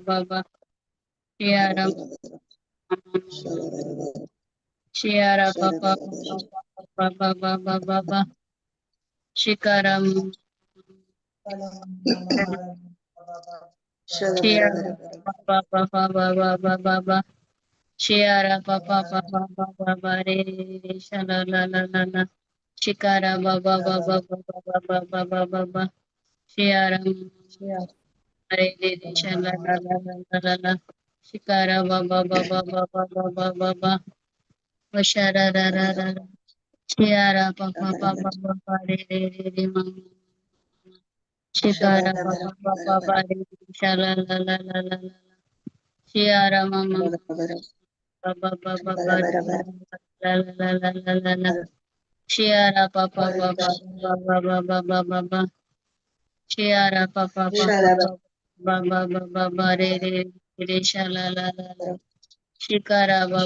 ba. Shiara Shiara pa pa ba. Shikaram Shiara pa ba. Shiara pa pa re shala la. Shikara ba. Shiara re shala la. Shikara ba. Shara ra. Shiara pa pa re mama. Shikara pa re shala la. Shiara mama ba la. Shiara pa pa ba. Shiara pa pa re shala la. Shikara ba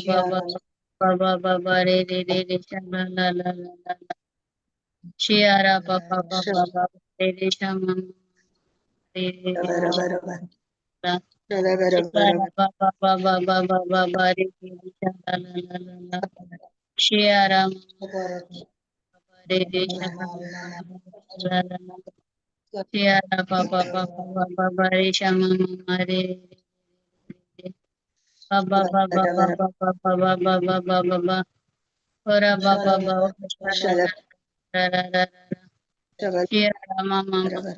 re shala la. Shiara pa pa re shama re la. Shikara pa re shala la. Shiara re shala la. Shiara pa pa re shama re ba. Ora ba ra. Shiara mama re la.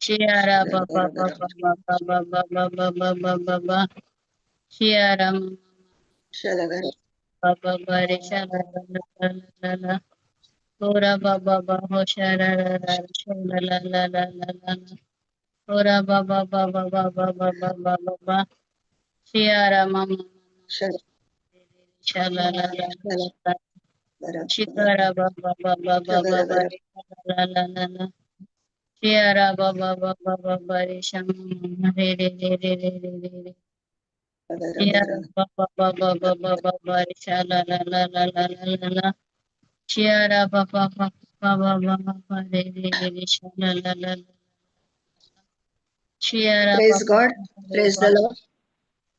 Shiara pa re shama. Shiara pa ba. Shiara re shala la. Ora ba ho shara la. Ora ba ba. Shiara mama shala la. Shikara ba la. Shiara ba re shama re. Shiara ba re shala la. Shiara ba re shala la. Shiara Praise God. Praise the Lord.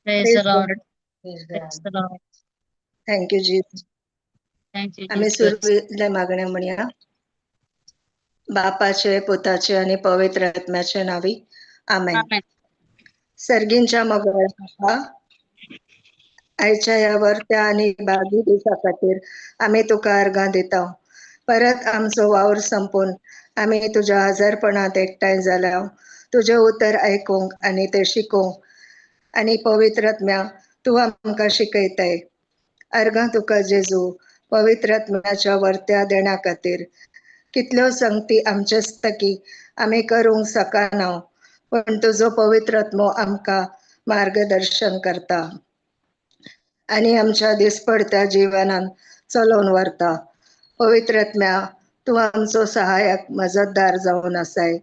Praise the Lord. Praise Praise the Lord. Thank you, Jesus. Thank you, आम्ही Jesus. सुरुवातीला मागण्या म्हणूया. बापाचे, पुताचे आणि पवित्र आत्म्याचे नावी. आमेन. Amen. सर्गींच्या मगळा आयच्या या वर्त्या आणि बागी दिसा खातीर आम्ही तुका अर्गां दिता. परत आमचो वावर संपून आम्ही तुझ्या हजरपणात एकठांय जाल्या तुझे उतर ऐकूंक आणि ते शिकूंक आणि पवित्र आत्म्या तू आमकां शिकयताय. अर्गां तुका जेजू पवित्र आत्म्याच्या वर्त्या देण्या खातीर. कितल्यो संगती आमचेस्तकी आमी करूंक शकना, पण तुजो पवित्र आत्मो आमकां मार्गदर्शन करता आनी आमच्या दिसपडत्या जिवनान चलोवन व्हरता. पवित्र आत्म्या तूं आमचो सहायक मजतदार जावन आसाय.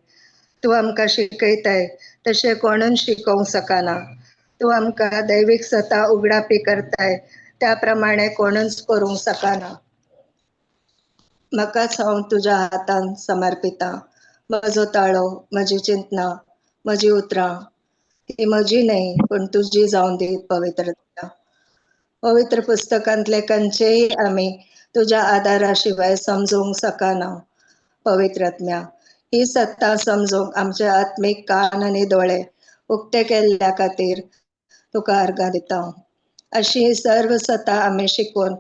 तूं आमकां शिकयताय तशें कोणूच शिकोवंक शकना. तूं आमकां दैवीक सत्ता उगडापी करताय त्या प्रमाणे कोणूच करूंक शकना. म्हाकाच हांव तुज्या हातान समर्पिता. म्हजो ताळो, म्हजी चिंतना, म्हजी उतरां ती म्हजी न्हय पण तुजी जावन दी पवित्र आत्म्या. पवित्र पुस्तकांतले खंयचेय आमी तुज्या आदारा शिवाय समजूंक शकना. पवित्र आत्म्या ही सत्ता समजूंक आमचे आत्मीक कान आनी दोळे उक्ते केल्ल्या खातीर तुका अर्गां दिता. अशी सर्व सत्ता आमी शिकून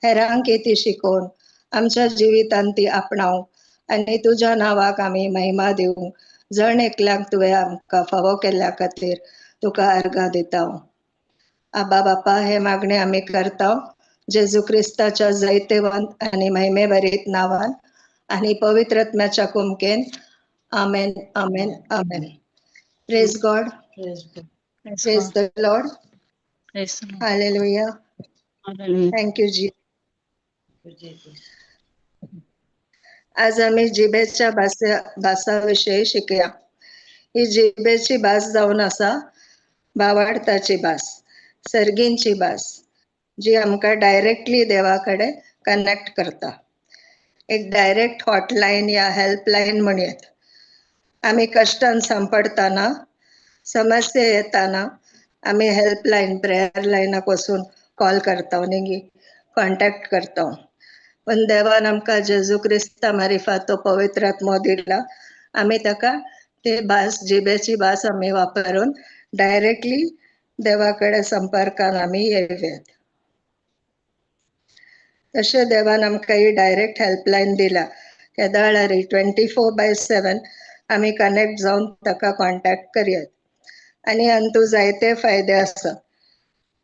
हेरांक ती शिकून आमच्या जिवितांत ती आपणावंक आनी तुज्या नांवाक आमी महिमा दिवंक जण एकल्याक तुवें आमकां फावो केल्ल्या खातीर तुका अर्गां दिता. आबा बापा हे मागणे आमी करता जेजू क्रिस्ताच्या जैतेवंत आनी महिमे भरीत नांवान आनी पवित्र आत्म्याच्या कुमकेन. आमेन, amen, amen. Praise God. Praise praise God. The Lord. Praise the Lord. Hallelujah. Hallelujah. Thank you जी. आज आम्ही जिबेच्या भासाविषयी शिकूया. ही जिबेची भास जावन आसा भावार्थाची भास, सर्गींची भास, जी आमकां डायरेक्टली देवाकडे कनेक्ट करता. एक डायरेक्ट हॉटलाईन या हेल्पलाईन म्हणूयात. आम्ही कष्टान सांपडताना, समस्या येताना आम्ही हेल्पलाईन प्रेयर लायनाक वचून कॉल करता न्ही, कॉन्टॅक्ट करता. पण देवान आमकां जेजू क्रिस्ता मारिफात तो पवित्र आत्मो दिला. आम्ही ताका ते भास, जिबेची भास आम्ही वापरून डायरेक्टली देवाकडे संपर्कान आम्ही येवयात. तशें देवान आमकां ही डायरेक्ट हेल्पलायन दिला. केदां वेळार 24/7 आम्ही कनेक्ट जावन ताका कॉन्टॅक्ट करयात. आणि हातूंत जायते फायदे आसात.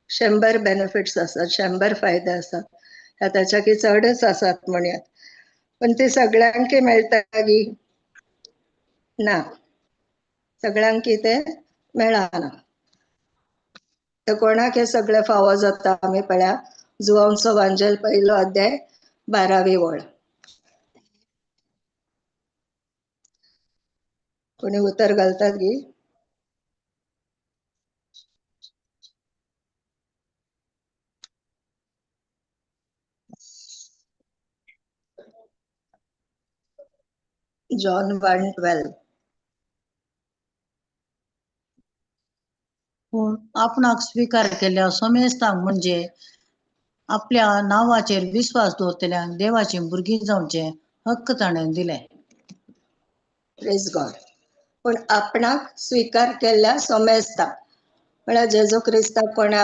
100 बेनिफिट्स आसात, 100 फायदे आसात. ताच्याकी चडच आसात म्हणयात. पण ते सगळ्यांक मेळटा की ना, सगळ्यांक ते मेळना. तर कोणाक हे सगळे फावो जाता आमी पळया. जुआंवचो वांजेल 1 अध्याय 12वी ओळ. कोणी उतर घालतात गी? जॉन 1:12. पूण आपणाक स्वीकार केल्या सोमेस्तांक म्हणजे आपल्या नांवाचेर विश्वास दवरतल्यांक देवाची भुरगीं जावचे हक्क ताणें दिले. Praise God. पण आपणाक स्वीकार केल्या सोमेस्ता म्हळ्यार जेजू क्रिस्ताक कोणे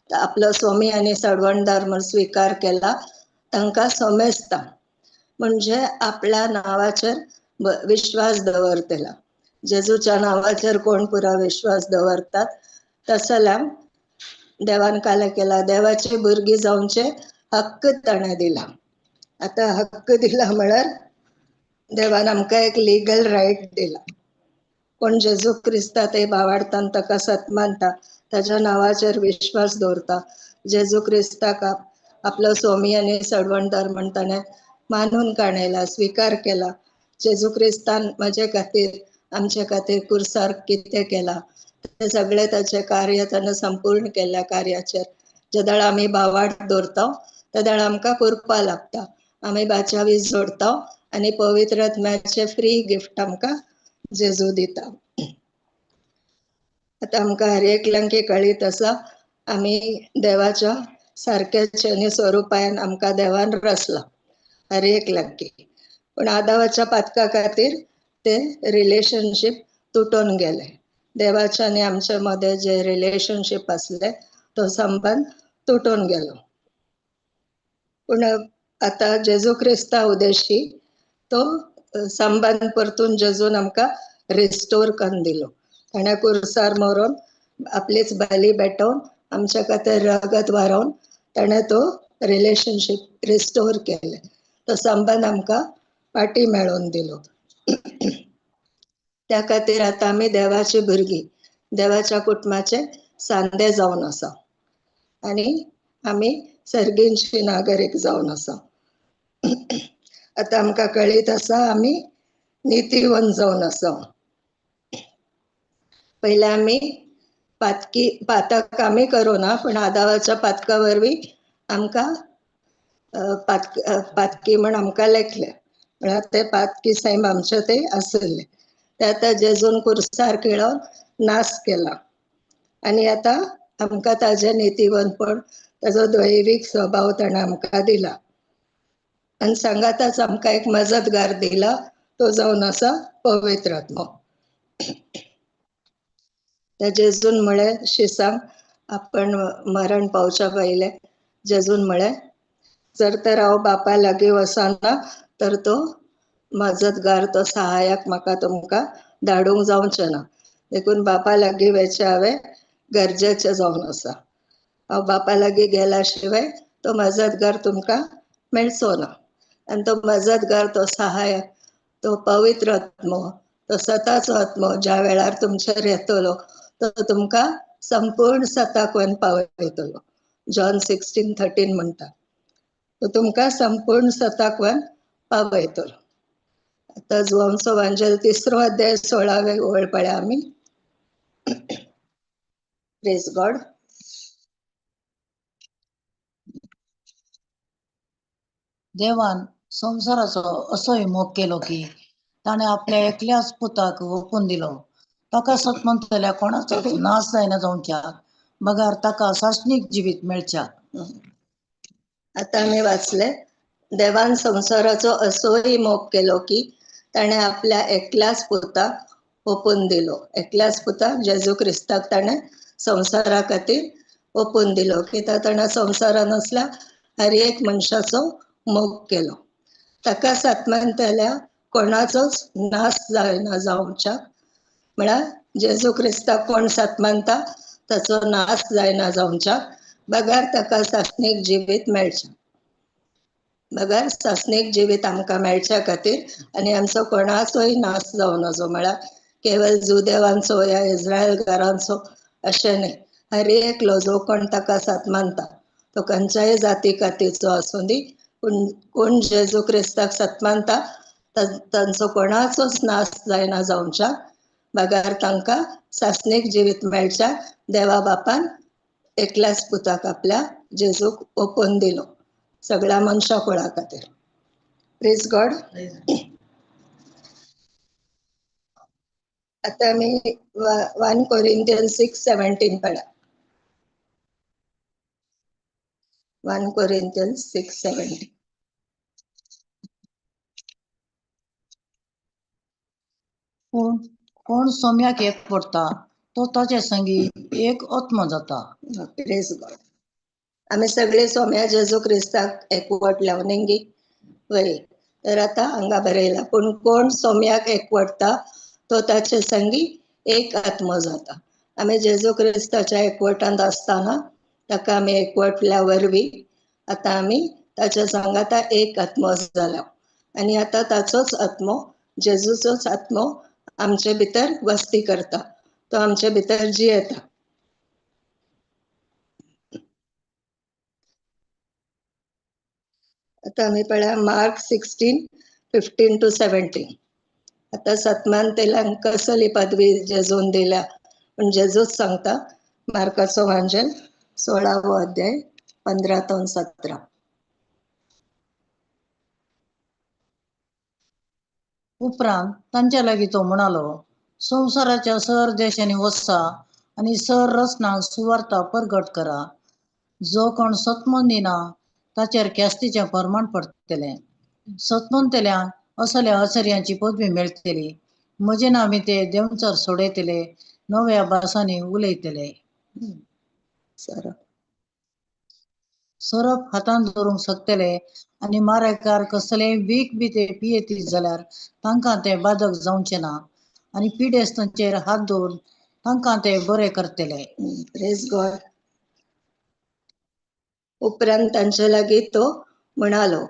आपलो स्वामी आनी सडवणदार म्हणून स्वीकार केला तांकां सोमेस्ता म्हणजे आपल्या नांवाचेर विश्वास दवरतला. जेजूच्या नांवाचेर कोण पुरो विश्वास दवरतात तसल्यांक देवान काले केला, देवाची भुरगीं जावचे हक्क ताणें दिला. आता हक्क दिला म्हळ्यार देवान आमकां एक लिगल रायट दिला. कोण जेजू क्रिस्ता ते भावार्थान ताका सत मानता, ताच्या नांवाचेर विश्वास दवरता, जेजू क्रिस्ताक आपलो स्वामी आनी सडवणदार म्हण ताणें मानून काणयला, स्वीकार केला. जेजू क्रिस्तान म्हजे खातीर, आमचे खातीर कुर्सार कितें केला ते सगळे ताचे कार्य ताणें संपूर्ण केल्या कार्याचेर. जे दाळ आमी भावार्थ दवरता त्या दाळ आमकां करपा लागता. आमी बाच्यावीज जोडता आनी पवित्र आत्म्याचे फ्री गिफ्ट आमकां जेजू दिता. आता आमकां हर एकल्यांक कळीत आसा आमी देवाच्या सारक्याचे आनी स्वरुपान आमकां देवान रचला हर एकल्यांक. पण आदावाच्या पातका खातीर ते रिलेशनशीप तुटून गेले. देवाच्या आनी आमच्या मध्ये जे रिलेशनशीप आसले तो संबंध तुटून गेलो. पण आता जेजू क्रिस्ता उदेशी तो संबंध परतून जेजून आमकां रिस्टोर करून दिलो. ताणें कुर्सार मरून आपलीच बली पेटोवन आमच्या खातीर रगत व्हारोवन ताणें तो रिलेशनशीप रिस्टोर केले. तो संबंध आमकां फाटी मेळोवन दिलो. त्या खातीर आतां आमी देवाची भुरगीं, देवाच्या कुटुंबाचे सांदे जावन आसा आनी आमी सर्गींची नागरीक जावन आसा. आता आमकां कळीत आसा आमी नितीवंत जावन आसा. पयले आमी पातक आमी करूना, पण आदावाच्या पातका वरवीं आमकां पातकी म्हण आमकां लेखले. म्हळ्यार ते पातकी सैम आमचे ते आसले. ते आतां जेजून कुर्सार खिळोन नाश केला. आनी आतां आमकां ताजे नितीवंतपण, ताजो दैवीक स्वभाव ताणें आमकां दिला. आनी सांगाताच आमकां एक मजतगार दिला, तो जावन आसा पवित्र आत्मो. त्या जेजून म्हळें शिसांक आपण मरण पावच्या पयले जेजून म्हळें जर तर हांव बापा लागीं वचना तर तो मजतगार, तो सहाय्यक म्हाका तुमकां धाडूंक जावचें ना. देखून बापा लागीं वयचें हांवें गरजेचें जावन आसा. हांव बापा लागीं गेल्या शिवाय तो मजतगार तुमकां मेळचो ना. आनी तो मजतगार, तो सहाय्यक, तो पवित्र आत्मो, तो सताचो आत्मो ज्या वेळार तुमचेर येतलो तो तुमकां संपूर्ण सताकवन पावयतलो. जॉन 16:13 म्हणटा तो तुमकां संपूर्ण सताकवन पावयतलो. आता जुआंवचो वांजेल 3रो अध्याय 16वे ओळ पळया आमी. Praise God. देवान संसाराचो असोय मोग केलो की ताणे आपल्या एकल्याच पुताक ओपून दिलो. ताका सत म्हणटल्या कोणाचोच नाश जायना जावच्या, बगार ताका सासणीक जिवीत मेळच्या. आता आम्ही वाचले, देवान संसाराचो असोही मोग केलो की ताणे आपल्या एकल्याच पुताक ओपून दिलो. एकल्याच पुताक जेजू क्रिस्ताक ताणे संसारा खातीर ओपून दिलो. कित्याक ताणे संसारान असल्या हर एक मनशाचो मोग केलो. ताका सातमानतल्या कोणाचोच नाश जायना जावच्या, म्हळ्यार जेजू क्रिस्ताक कोण सातमानता ताचो नाश जायना जावच्या, बगार ताका सासणीक जिवीत मेळच्या. बगार सासणीक जिवीत आमकां मेळच्या खातीर आनी आमचो कोणाचोय नाश जावं नजो, म्हळ्यार केवळ जुदेवांचो या इस्रायल घरांचो अशें न्ही, हर एकलो जो कोण ताका सात मानता तो खंयच्याय जाती खातीरचो आसूं दी, पूण कोण जेजू क्रिस्ताक सात मानता तांचो कोणाचोच नाश जायना जावच्या, बगार तांकां सासणीक जिवीत मेळच्या. देवा बापान एकल्याच पुताक आपल्या जेजूक ओपून दिलो सगळ्या मनशा कुळा खातीर. Praise God. आता आमी 1 Corinthians 6:17 पळया. 1 Corinthians 6:17. पूण कोण सोम्याक एक पडटा तो ताचे संगी एक आत्मा जाता. Praise God. आमी सगळे सोम्या जेजू क्रिस्ताक एकवट लावनेंगी वय. तर आता हांगा बरयला, पूण कोण सोम्याक एकवटता तो ताचे संगी एक आत्मा जाता. आमी जेजू क्रिस्ताच्या एकवटांत आसतना ताका आमी एकवटल्या वरवीं आता आमी ताच्या सांगाता एक आत्मो जाला. आनी आता ताचोच आत्मो, जेजूचोच आत्मो आमचे भितर वस्ती करता, तो आमचे भितर जियेता. आता आमी पळया मार्क 16:15-17. आता सतमानतेल्यांक कसली पदवी जेजून दिल्या पण जेजूच सांगता. मार्काचो वांजेल 16वो अध्याय 15-17. उपरांत तांच्या लागीं तो म्हणालो, संसाराच्या सर देशांनी वचा आनी सर रचनाक सुवार्ता परगट करा. जो कोण सतमन दिना ताचेर ख्यास्तीचें फर्माण पडटलें. सतमनतेल्यांक असल्या आचार्यांची पदवी मेळटली. म्हजे नांवी ते देंवचार सोडयतले, नव्या भासांनी उलयतले. सरप हातान धरूंक शकतले आनी मारेकार कसलेय वीख बी ते पियेतीत जाल्यार तांकां ते बाधक जावचे ना, आनी पिडेस्तांचेर हात धरून तांकां ते बरे करतले. Praise God. उपरांत तांचे लागीं तो म्हणालो,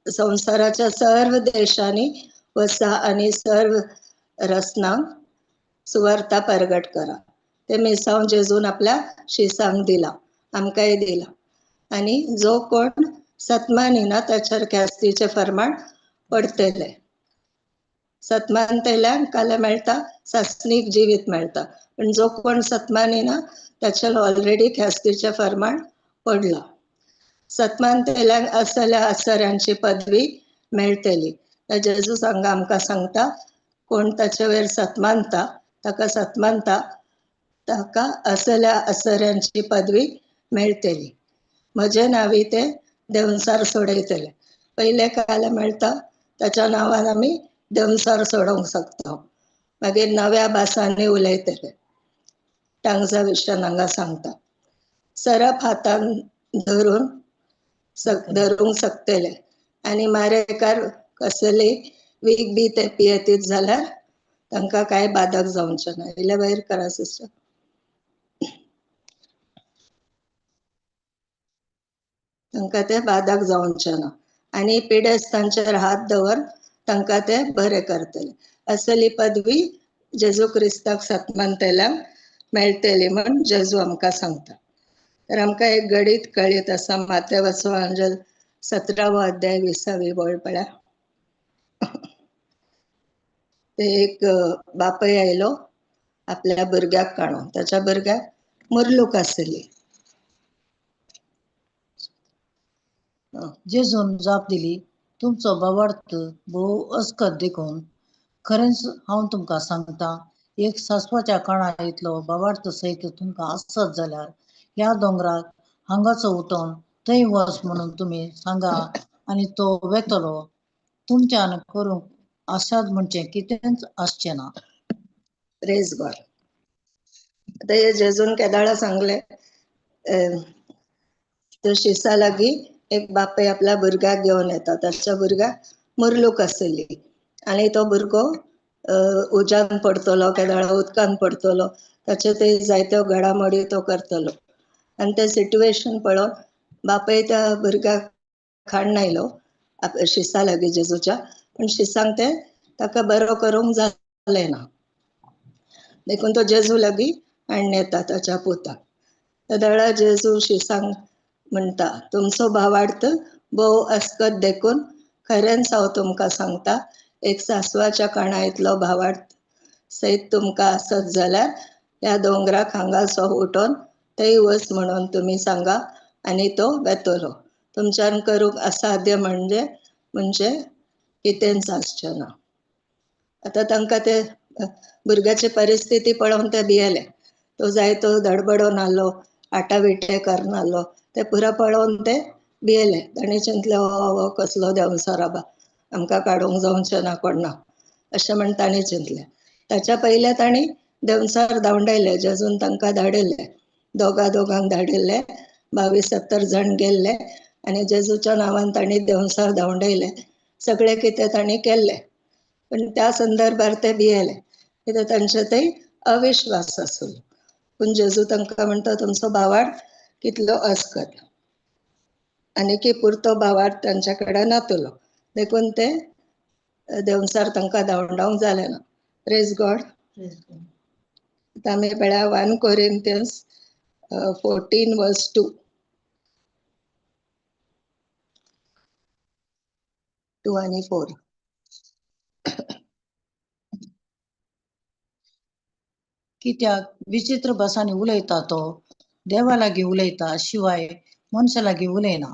संसाराच्या सर्व देशांनी वचा आनी सर्व रचनांक सुवार्ता परगट करा. ते मिसांव जेजून आपल्या शिसांक दिला, आमकांय दिला. आनी जो कोण सतमानिना ताचेर ख्यास्तीचे फर्माण पडटले. सतमानतेल्यांक काले मेळटा, सासणीक जिवीत मेळटा, पण जो कोण सतमानिना ताचेर ऑलरेडी ख्यास्तीचे फर्माण पडला. सतमानतेल्यांक असल्या आसऱ्यांची पदवी मेळटली. जेजू हांगा आमकां सांगता, कोण ताचे वयर सतमानता ताका सतमानता ताका असल्या आसऱ्यांची पदवी मेळटली. म्हजे नांवी ते देंवचार सोडयतले. पयले काले मेळटा ताच्या नांवान आमी देंवचार सोडोंक शकता, मागीर नव्या भासांनी उलयतले. टांगजा विशयान हांगा सांगता. सरप हातान धरून धरूंक शकतले आनी मारेकार कसली वीख बी ते पियेतीत जाल्यार तांकां कांय बाधक जावचें ना. इल्ले वयर करा सिस्टर. तांकां ते बाधक जावचें ना आनी पिडेस्तांचेर हात दवर तांकां ते बरे करतले. असली पदवी जेजू क्रिस्ताक सतमानतेल्यांक मेळटली म्हण जेजू आमकां सांगता. तर आमकां एक गडीत कळीत आसा, मातेवाचो वांजेल 17वो अध्याय 20वी ओळ पळया. ते एक बापय आयलो आपल्या भुरग्याक काडून. ताच्या भुरग्याक मुर्लूक आसली. जेजून जाप दिली, तुमचो बाबार्थ भोव अस्कत देखून खरेंच हांव तुमकां सांगता, एक सासवाच्या काळा इतलो बाबार्थ सयत तुमकां आसत जाल्यार ह्या दोंगराक हांगाचो उठोन थंय वच म्हणून तुमी सांगा आनी तो वेतलो. तुमच्यान करूंक आसात म्हणचे कितेंच आसचें ना. Praise God. आता हे जेजून केदाळा सांगले, तो शिसा लागीं एक बापूय आपल्या भुरग्याक घेवन येता. ताच्या भुरग्याक मुरलूक आसली आनी तो भुरगो उज्यान पडतलो, केदाळा उदकान पडतलो, ताचे ते जायत्यो घडामोडी तो करतलो. आनी ते सिट्युएशन पळोवन बापूय त्या भुरग्याक खाण नायलो शिसा लागीं जेजूच्या, पूण शिसांक ते ताका बरो करूंक जालें ना. देखून तो जेजू लागीं हाडून येता ताच्या पुताक. केदाळा जेजू शिसांक म्हणटा, तुमचो भावार्थ भोव अस्कत देखून खरेंच हांव तुमकां सांगता, एक सासवाच्या काणा इतलो भावार्थ सयत तुमकां आसत जाल्यार ह्या दोंगराक हांगासो उठोन थंय वच म्हणून तुमी सांगा आनी तो वेतलो. तुमच्यान करूंक असाध्य म्हणजे कितेंच आसचें ना. आता तांकां ते भुरग्याची परिस्थिती पळोवन ते भियेले. तो जायतो धडबडोन आसलो, आटाविटे करनासलो. ते पुरो पळोवन ते भियेले. तांणी चिंतले, हो कसलो देंवचार बाबा, आमकां काडूंक जावचें ना कोणा, अशें म्हण तांणी चिंतले. ताच्या पयले तांणी देंवचार धांवडायले. जेजून तांकां धाडिल्ले, दोगांक धाडिल्ले. 22-70 जण गेल्ले आनी जेजूच्या नांवान तांणी देंवचार धांवडायले. सगळे कितें तांणी केल्ले, पण त्या संदर्भार ते भियेले, कित्याक तांचे थंय अविश्वास आसलो. पूण जेजू तांकां म्हणटा, तुमचो भावार्थ कितलो अस्कत, आनी की पुरतो भावार्थ तांचे कडेन नातलो. देखून ते देंवचार तांकां धांवडावंक जालें ना. Praise God. आतां आमी पळया 1 Corinthians 14:2. 2 आणि 4. कित्याक विचित्र भासांनी उलयता तो देवा लागीं उलयता, शिवाय मनशा लागीं उलयना.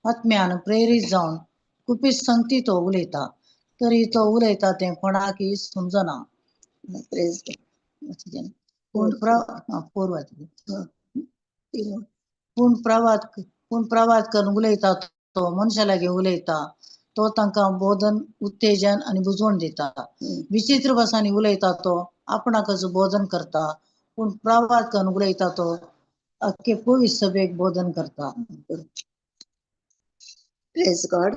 आत्म्यान प्रेरीत जावन कुपीत संगती तो उलयता, तरी तो उलयता तें कोणाकय समजना. प्रेज पूण प्रवाद करून उलयता तो मनशा लागीं उलयता, तो तांकां बोधन, उत्तेजन आनी बुजवण दिता. विचित्र भासांनी उलयता तो आपणाकच बोधन करता, पूण प्रवाद करून उलयता तो अख्खे पवित्र सभेक बोधन करता. Praise God.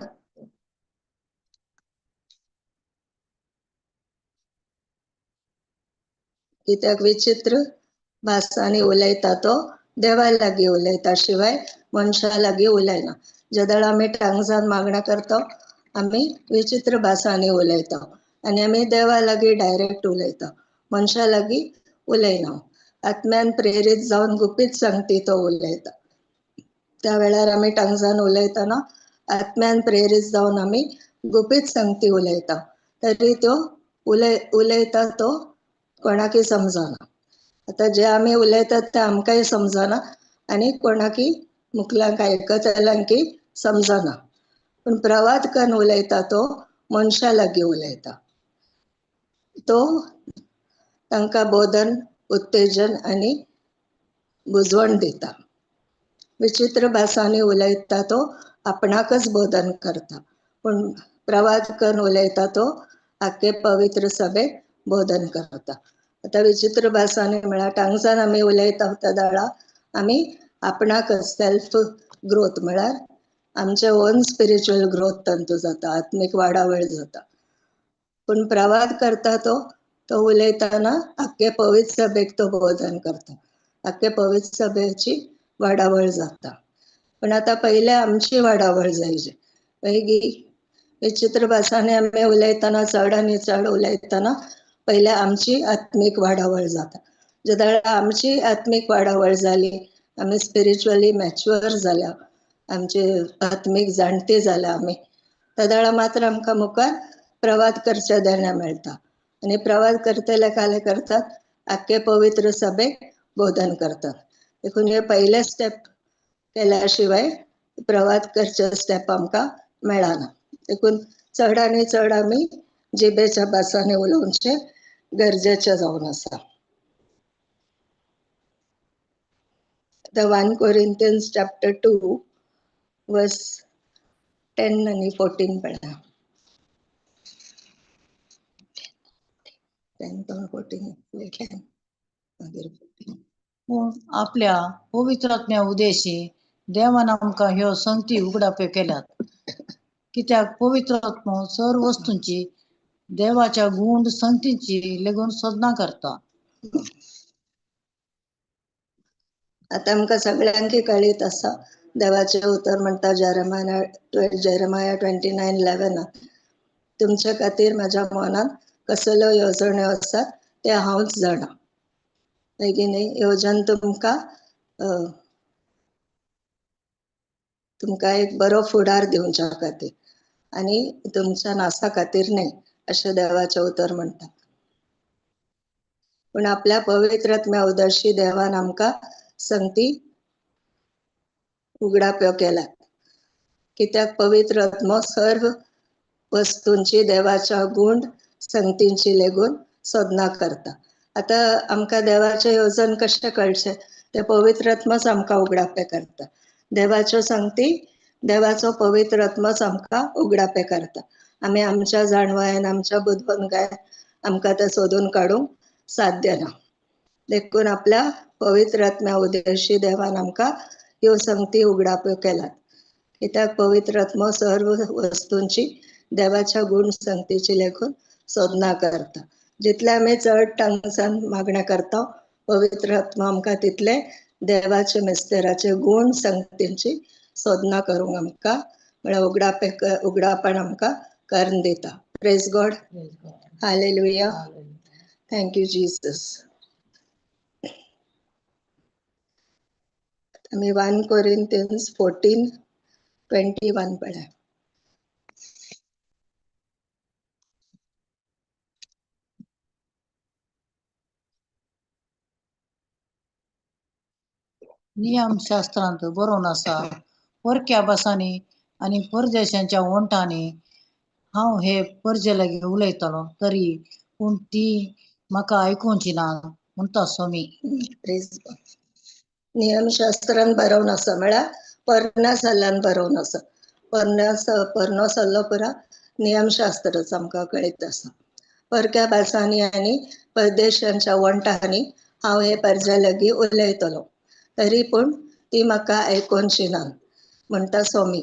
कित्याक विचित्र भासांनी उलयता तो देवा लागीं उलयता, शिवाय मनशा लागीं उलयना. जेदळ आमी टांगजान मागणें करता, आमी विचित्र भासांनी उलयता आनी आमी देवा लागीं डायरेक्ट उलयता, मनशा लागीं उलयना. आत्म्यान प्रेरीत जावन गुपीत संगती तो उलयता. त्या वेळार आमी टांगजान उलयतना आत्म्यान प्रेरीत जावन आमी गुपीत संगती उलयता, तरी त्यो उलयता तो कोणाकय समजना. आता जे आमी उलयतात ते आमकांय समजना आनी कोणाकय मुखल्यांक आयकतल्यांकय समजना. पूण प्रवाद करून उलयता तो मनशा लागीं उलयता. तो तांकां बोधन, उत्तेजन आनी बुजवण दिता. विचित्र भासांनी उलयता तो आपणाकच बोधन करता, पूण प्रवाद करून उलयता तो आख्खे पवित्र सभेक बोधन करता. आता विचित्र भासांनी म्हळ्यार टांगजान आमी उलयता त्या दाळा आमी आपणाकच सेल्फ ग्रोथ, म्हळ्यार आमचे ओन स्पिरिच्युअल ग्रोथ तांतू जाता, आत्मीक वाडावळ जाता. पूण प्रवाद करता तो उलयतना आख्खे पवित्र सभेक तो बोधन करता, आख्खे पवित्र सभेची वाडावळ जाता. पण आता पहिले आमची वाडावळ जायची. विचित्र भासांनी आमी उलयतना, चड आनी चड उलयतना पहिले आमची आत्मीक वाडावळ जाता. जेदळ आमची आत्मीक वाडावळ जाली, आमी स्पिरिच्युअली मॅच्युअर जाल्या, आमची आत्मीक जाणटी जाल्या आमी, तेदळ मात्र आमकां मुखार प्रवाद करचे देणें मेळटा. आनी प्रवाद करतले काले करतात आख्खे पवित्र सभेक बोधन करतात. देखून हे पहिले स्टेप केल्या शिवाय प्रवाद करचे स्टेप आमकां मेळना. देखून चड आनी चड आमी जिबेच्या भासांनी उलोवचें गरजेचें जावन आसा. The 1 Corinthians chapter 2 verse 10 आणि 14 पळया. 10 to 14 लेखन मागीर 14. पूण आपल्या पवित्र आत्म्या उदेशी देवान आमकां ह्यो संगती उगडाप्यो केल्यात. कित्याक पवित्र आत्मो सर्व वस्तूंची देवाच्या गूंड संगतींची लेगून सोदना करता. आता आमकां सगळ्यांक कळीत आसा देवाचें उतर म्हणटा जेरेमाया 29:11 तुमच्या खातीर म्हाज्या मनात कसल्यो येवजण्यो आसात ते हांवच जाणा. बेगिनी येवजण तुमकां एक बरो फुडार दिवच्या खातीर आनी तुमच्या नासा खातीर न्हय अशें देवाचें उतर म्हणटा. पूण आपल्या पवित्र आत्म्या उदरशी देवान आमकां संगती उगडाप्यो केल्यात. कित्याक पवित्र आत्मो सर्व वस्तूंची देवाच्या गुण संगतींची लेगून सोदना करता. आता आमकां देवाचें येवजण कशें कळचें ते पवित्र आत्मोच आमकां उगडापें करता. देवाच्यो संगती देवाचो पवित्र आत्मोच आमकां उगडापें करता. आमी आमच्या जाणवायेन आमच्या बुदवंतायेन आमकां ते सोदून काडूंक साध्य ना. देखून आपल्या पवित्र आत्म्या उदेशी देवान आमकां ह्यो संगती उगडाप्यो केल्यात. कित्याक पवित्र आत्मो सर्व वस्तूंची देवाच्या गुण संगतीची लेगून सोदना करता. जितले आमी चड टांगसान मागण्या करता पवित्र आत्मा आमकां तितले देवाचे मिस्तेराचे गुण संगतींची सोदना करूंक आमकां म्हळ्यार उगडापण आमकां करून दिता. Praise God. Hallelujah. Thank you Jesus. आमी 1 Corinthians 14:21 पळया. नियमशास्त्रांत बरोवन आसा, परक्या भासांनी आनी परदेशांच्या वंटांनी हांव हे परजे लागीं उलयतलो तरी पूण ती म्हाका आयकूंची ना म्हणटा स्वामी. Praise God. नियमशास्त्रान बरोवन आसा म्हळ्यार पर्णसालान बरोवन आसा. पर्णसाल्लो पुरा नियमशास्त्रच आमकां कळीत आसा. परक्या भासांनी आनी परदेशांच्या वंटांनी हांव हे परजे लागीं उलयतलो तरी पूण ती म्हाका आयकोनची ना म्हणटा स्वामी.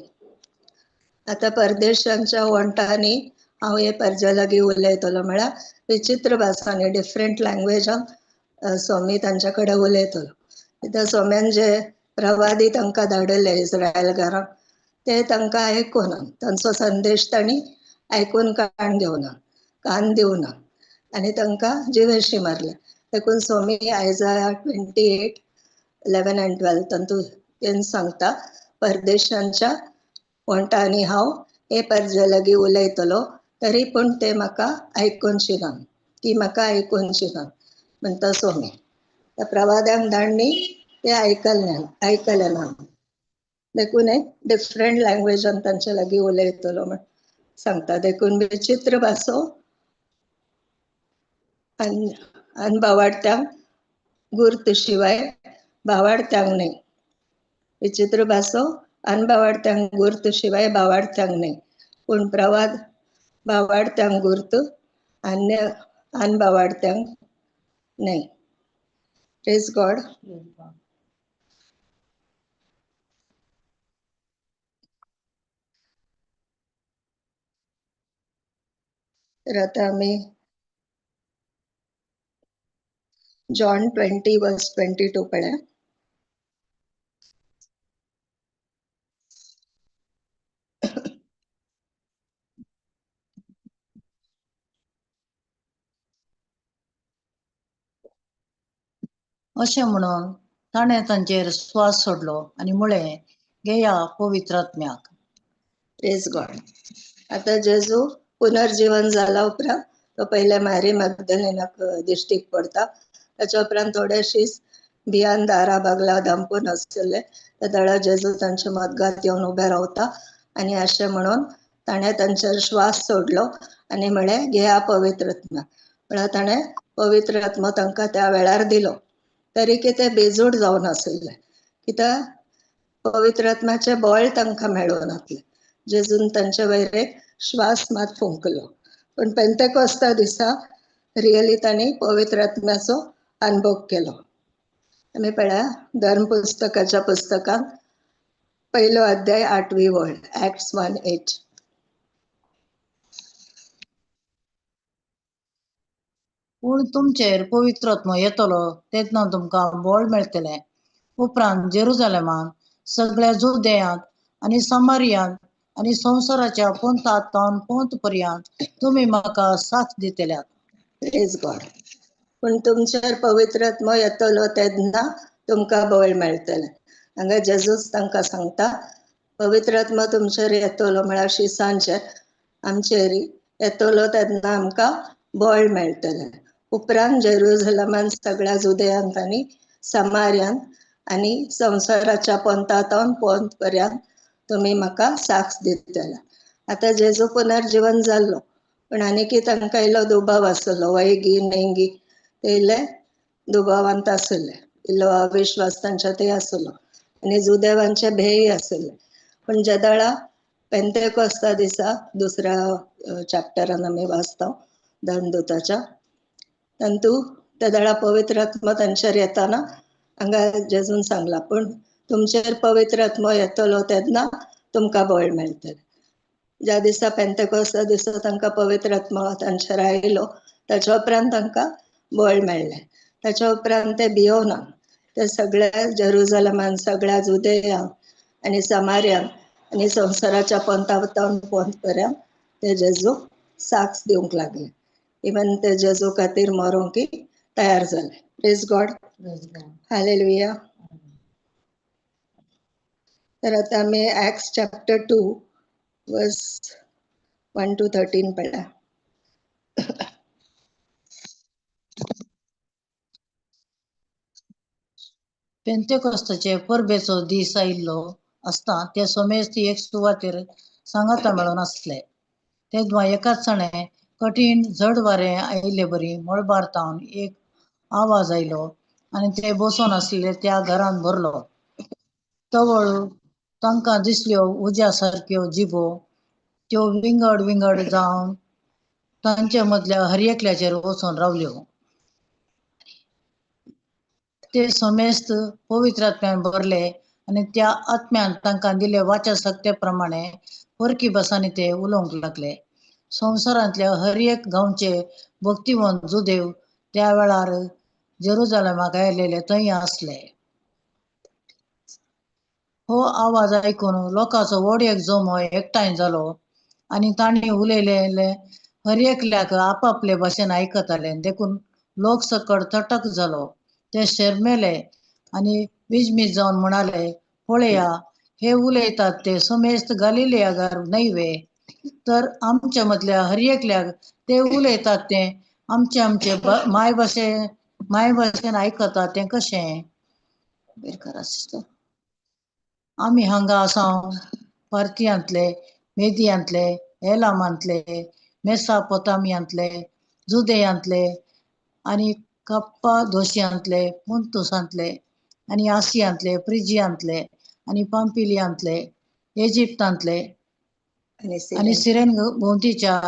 आता परदेशांच्या वंटांनी हांव हे परजे लागीं उलयतलो म्हळ्यार विचित्र भासांनी डिफरंट लँग्वेजान स्वामी तांच्या कडेन उलयतलो. कित्याक स्वाम्यान जे प्रवादी तांकां धाडले इस्रायलकारांक ते तांकां आयकुना. तांचो संदेश तांणी आयकून कान दिवना आनी तांकां जिवेशी मारल्या. देखून स्वामी आयजाया 28:11 and 12 तातूंत सांगता परदेशांच्या वंटांनी हांव हे परजे लागीं उलयतलो तरी पूण ते म्हाका आयकोनची ना. ती म्हाका आयकोनची ना म्हणटा स्वामी. त्या प्रवाद्यांक धाडनी ते आयकले ना. देखून एक डिफरंट लँग्वेजान तांचे लागीं उलयतलो म्हण सांगता. देखून विचित्र भासो अनबावार्थ्यांक गुर्त शिवाय भावार्थ्यांक न्हय. विचित्र भासो अनबावार्थ्यांक गुर्त शिवाय भावार्थ्यांक न्हय पूण प्रवाद भावार्थ्यांक गुर्त अनबावार्थ्यांक न्हय. Praise God. तर आता आमी जॉन 20:22 पळया. अशें म्हणून ताणें तांचेर स्वास सोडलो आनी म्हळें, घेया पवित्र आत्म्याक. Praise God. आता जेजू पुनर्जीवन जाला उपरांत तो पहिले मारी मगदलेनाक दिश्टीक पडटा. ताच्या उपरांत थोडेशीच बियान दारा बागला दांपून आसले तेदळा जेजू तांच्या मदगात येवन उबे रावता आणि अशें म्हणून ताणें तांचेर श्वास सोडलो आणि म्हळें घेया पवित्र आत्मा. म्हळ्यार ताणें पवित्र आत्मा तांकां त्या वेळार दिलो. तरी कितें बेजूड जावन आसले कित्याक पवित्र आत्म्याचे बळ तांकां मेळूं नासलें. जेजून तांचे वयरेक श्वास मात फुंकलो. पण पेंतेकोस्ता दिसा रियली तांणी पवित्र आत्म्याचो अनुभव केलो. आमी पळया धर्म पुस्तकाच्या पुस्तकांत 1 अध्याय 8वी वळ Acts 1:8. पूण तुमचेर पवित्र आत्मो येतलो तेन्ना तुमकां बळ मेळटलें. उपरांत जेरुजालेमांत सगळ्या जुदेयांत आनी समारियांत आनी संवसाराच्या पंथातावन पंथ पर्यंत तुमी म्हाका साथ दितल्यात. Praise God. पूण तुमचेर पवित्र आत्मो येतलो तेन्ना तुमकां बळ मेळटलें. हांगा जेजूस तांकां सांगता पवित्र आत्मा तुमचेर येतलो म्हळ्यार शिसांचेर आमचेर येतलो तेन्ना आमकां बळ मेळटलें. उपरांत जेरुजलेमांत सगळ्या जुदेयांत आनी समारियांत आनी संवसाराच्या पंथातावन पंथ पर्यंत तुमी म्हाका साथ दितले. आतां जेजू पुनर्जीवन जाल्लो पण आनीकय तांकां इल्लो दुबाव आसलो. वैगी नेंगी ते इल्ले दुबावांत आसले. इल्लो अविश्वास तांच्या थंय आसलो आनी जुदेवांचे भेय आसले. पण जेदळा पेंतेकोस्ता दिसा 2ऱ्या चॅप्टरान आमी वाचता धर्मदूताच्या तांतू तेदळा पवित्र आत्मा तांचेर येताना हांगा जेजून सांगला पण तुमचेर पवित्र आत्मो येतलो तेन्ना तुमकां बळ मेळटलें. ज्या दिसा पेंतेकोस्ता दिसा तांकां पवित्र आत्मा तांचेर आयलो ताच्या उपरांत तांकां बळ मेळ्ळें. ताच्या उपरांत ते भियोना. ते सगळ्या जेरुजालेमांत सगळ्या जुदेयांत आनी समारियांत आनी संवसाराच्या पंथातावन पंथ पर्यंत ते जेजू साक्ष दिवंक लागले. इवन ते जेजू खातीर मरूंकय तयार जाले. Praise God. हालेलुया. तर आता आमी Acts chapter 2 verse 1 to 13 पळया. पेंतेकोस्ताचे परबेचो दीस आयिल्लो आसता ते सोमेस्त एक सुवातेर सांगाता मेळून आसले. तेदवा एकाच सणे कठीण जड वारें आयिल्ले बरी मळबारतावन एक आवाज आयलो आनी ते बसून आसलेले त्या घरांत भरलो. तवळू तांकां दिसल्यो उज्या सारक्यो जिबो त्यो विंगड विंगड जावन तांचे मदल्या हर एकल्याचेर वचून रावल्यो. ते समेस्त पवित्र आत्म्यान भरले आनी त्या आत्म्यान तांकां दिले वाचा शक्ते प्रमाणे परकी भासांनी ते उलोवंक लागले. संवसारांतल्या हर एक गांवचे भक्तिवंत जुदेव त्या वेळार जेरुजालेमाक आयिल्ले थंय आसले. हो आवाज आयकून लोकांचो व्हड एक जमो एकठांय जालो आनी तांणी उलयलेले हर एकल्याक आपापले भाशेन आयकताले. देखून लोक सकट तटक जालो. ते शर्मेले आनी विजमीत जावन म्हणाले, पळया हे उलयतात ते समेस्त गलिलियाकार न्हयवे? तर आमच्या मदल्या हर एकल्याक ते उलयतात ते आमचे आमचे मायभाशेन आयकतात तें कशें? आमी हांगा आसाव पार्थियांतले, मेदियांतले, एलामांतले, मेसापोतामियांतले, जुदेयांतले आनी कप्पादोशियांतले, पुंतुसांतले आनी आसियांतले, फ्रिजियांतले आनी पांपिलियांतले, इजिप्तांतले आनी सिरेन भोंवतीच्या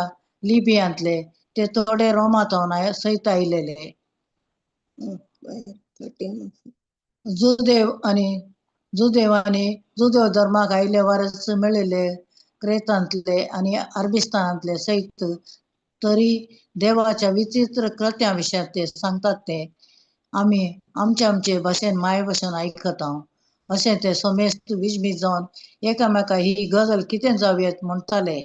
लिबियांतले ते थोडे रोमातावन सयत आयिल्ले. जुदेव आनी जुदेव धर्माक आयिल्ले वारस मेळिल्ले क्रेतांतले आनी अरबिस्तानांतले सयत तरी देवाच्या विचित्र कृत्यां विशयां ते सांगतात ते आमी आमचे आमचे भाशेन मायभाशेन आयकता. अशें ते समेस्त विजमीत जावन एकामेका ही गजाल कितें जावयेत म्हणटाले.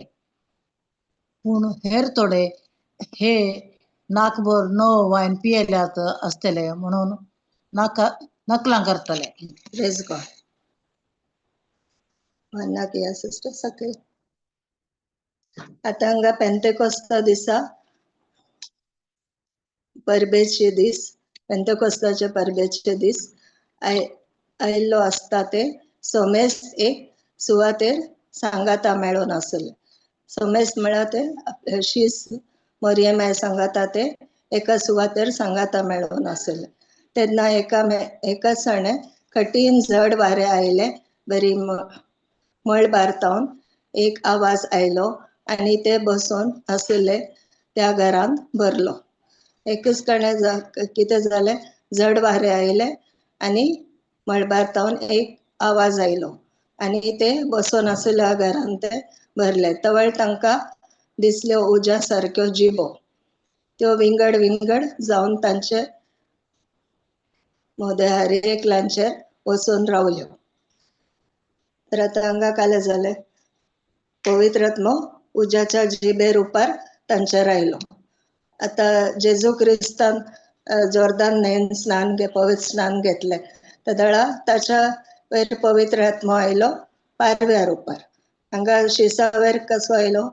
पूण हेर थोडे हे नाकभर नवो वायन पियेल्यात आसतले म्हणून नकलां करतले. Praise God. सिस्टर सकयल आता हांगा पेंतेकोस्ता दिसा परबेचे दीस पेंतेकोस्ताचे परबेचे दीस आयिल्लो आसता ते सोमेस्त एक सुवातेर सांगाता मेळून आसले. सोमेस्त म्हळ्यार ते आपले शीस मोरयेमाय सांगाता ते एका सुवातेर सांगाता मेळून आसले. तेन्ना एका सणे कठीण जड वारे आयले, बरी मळ बारतावन एक आवाज आयलो आणि ते बसून आसले त्या घरान भरलो. एकच कणे कितें जालें, जड वारे आयले आणि मळबारतावन एक आवाज आयलो आणि ते बसून आसल्या घरान ते भरले. तवळ तांकां दिसल्यो उज्या सारक्यो जिबो, त्यो विंगड विंगड जावन तांचे मोदें हर एकल्याचेर वचून रावल्यो. तर आतां हांगा काले जाले, पवित्र आत्मो उज्याच्या जिबेर उपार तांचेर आयलो. आतां जेजू क्रिस्तान जोर्दान न्हंयेन पवित्र स्नान घेतले, तेदळा ताच्या वयर पवित्र आत्मो आयलो पारव्यार उपार. हांगा शिसा वयर कसो आयलो?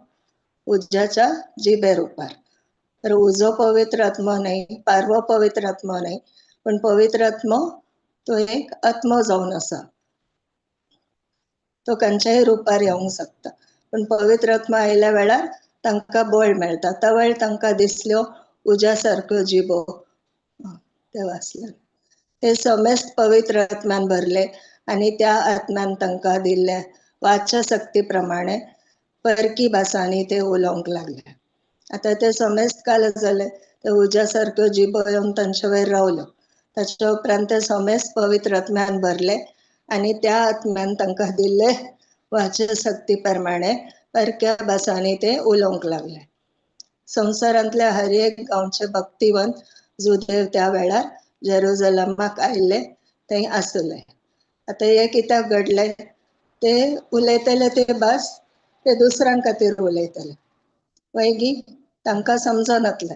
उज्याच्या जिबेर उपार. तर उजो पवित्र आत्मो न्हय, पारवो पवित्र आत्मो न्हय, पण पवित्र आत्मो तो एक आत्मो जावन आसा. तो खंयच्याय रुपार येवंक शकता, पण पवित्र आत्मा आयल्या वेळार तांकां बळ मेळटा. तवळ तांकां दिसल्यो उज्या सारक्यो जिबो. ते वाचले. ते समेस्त पवित्र आत्म्यान भरले आणि त्या आत्म्यान तांकां दिल्ले वाच्या शक्ती प्रमाणे परकी भासांनी ते उलोवंक लागले. आतां ते समेस्त काल जाले, ते उज्या सारक्यो जिबो येवन तांचे वयर रावल्यो. ताच्या उपरांत ते समेस्त पवित्र आत्म्यान भरले आणि त्या आत्म्यान तांकां दिल्ले वाचे शक्ती प्रमाणे परक्या भासांनी ते उलोवंक लागले. संवसारांतले हर एक गांवचे भक्तिवंत जुदेव त्या वेळार जेरुजलमाक आयिल्ले थंय आसले. आतां हे कित्याक घडले? ते उलयतले ते भास ते दुसऱ्यां खातीर उलयतले. वैगी तांकां समजनातले,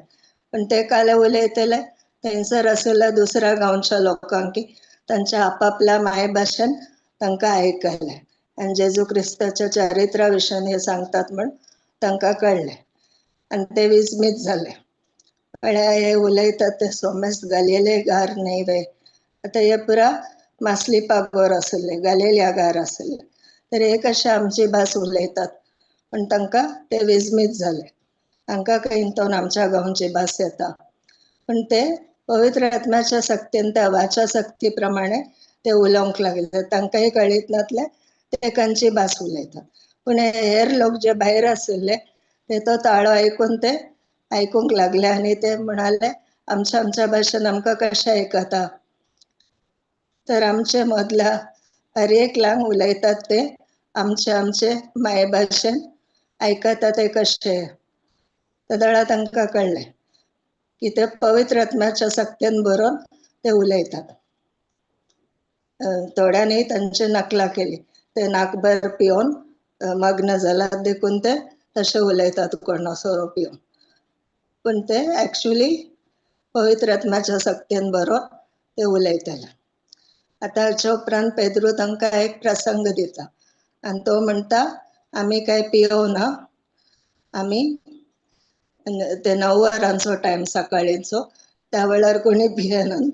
पण ते काले उलयतले थंयसर आसलेल्या दुसऱ्या गांवच्या लोकांक की तांच्या आपापल्या मायभाशेन तांकां आयकले आनी जेजू क्रिस्ताच्या चारित्रा विशीं हे सांगतात म्हण तांकां कळ्ळें आनी ते विस्मीत जाले. म्हळ्यार हे उलयतात ते सोमेस्त गलिले गार न्हय वे. आतां हे पुरा मासलिपागोर आसले, गलिल्या गार आसले. तर हे कशे आमची भास उलयतात, पण तांकां ते विस्मीत जाले. तांकां कळटोन आमच्या गांवची भास येता, पण ते पवित्र आत्म्याच्या शक्तीन त्या वाच्या शक्ती प्रमाणे ते उलोवंक लागले. तांकांय कळीत नासले ते खंयची भास उलयतात. पूण हेर लोक जे भायर आशिल्ले ते तो ताळो आयकून ते आयकूंक लागले आनी ते म्हणाले आमच्या आमच्या भाशेन आमकां कशें आयकता. तर आमचे मदल्या हर एकल्यांक उलयतात ते आमचे आमचे मायभाशेन आयकता ते कशे. तेदळा तांकां कळ्ळें की ते पवित्र आत्म्याच्या शक्तीन बरोवन ते उलयतात. थोड्यांनी तांची नकला केली, ते नाकभर पिवन मग्न जाल्यात देखून ते तशे उलयतात कोण सोरो पिवन, पण ते एक्चुअली पवित्र आत्म्याच्या शक्तीन बरोवन ते उलयतले. आतां हाच्या उपरांत पेद्रू तांकां एक प्रसंग दिता आनी तो म्हणटा आमी काय पियोवना, आमी ते 9 वरांचो टायम सकाळीचो, त्या वेळार कोणी पियेनात,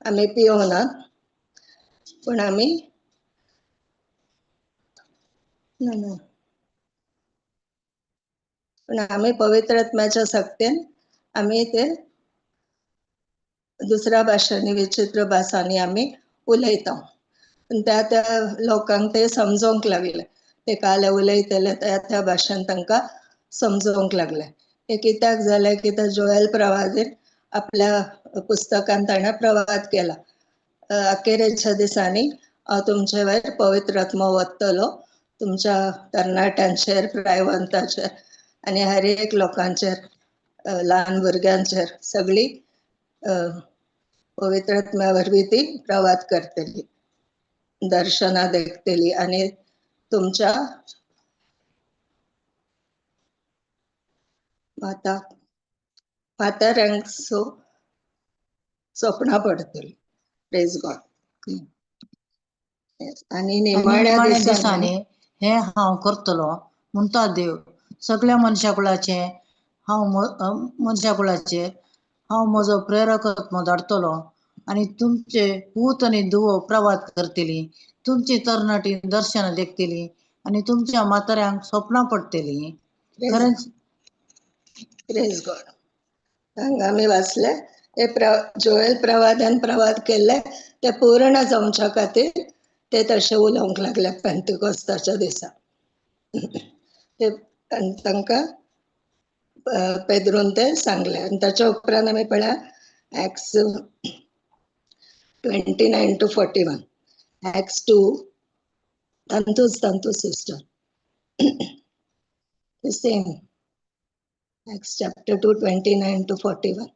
आमी पियोवनात, पण आमी पवित्र आत्म्याच्या शक्तीन आमी ते दुसऱ्या भाशांनी विचित्र भासांनी आमी उलयता. पण त्या त्या लोकांक ते समजोवंक लागले. ते काले उलयतले त्या त्या भाशेन तांकां समजोवंक लागले. हे कित्याक जालें? कित्याक जोएल प्रवादीन आपल्या पुस्तकान ताणें प्रवाद केला, अखेरेच्या दिसांनी हांव तुमचे वयर पवित्र आत्मो वतलो, तुमच्या तरणाट्यांचेर, प्रायवंतांचेर आनी हर एक लोकांचेर, ल्हान भुरग्यांचेर सगळी पवित्र आत्म्या वरवीं ती प्रवाद करतली, दर्शनां देखतली आनी तुमच्या म्हाताऱ्यांक स्वप्नां पडतली. Praise God. आनी निमाण्या दिसांनी हे हांव करतलो म्हणटा देव. सगळ्या मनशाकुळाचेर हांव म्हजो प्रेरक आत्मो धाडटलो आणि तुमचे पूत आणि धुवो प्रवाद करतली, तुमची तरणाटी दर्शन देखतली आणि तुमच्या म्हाताऱ्यांक स्वप्ना पडतली. खरंच प्रेज गॉड. हांगा आमी वाचले हे जोएल प्रवादान प्रवाद केले ते पूर्ण जावच्या खातीर ते तशे उलोवंक लागले पेंतिकोस्ताच्या दिसा. ते तांकां पेद्रून ते सांगले आनी ताच्या उपरांत आमी पळया Acts 29 to 41. Acts 2 तांतूच sister the same. Acts chapter 2 29 to 41.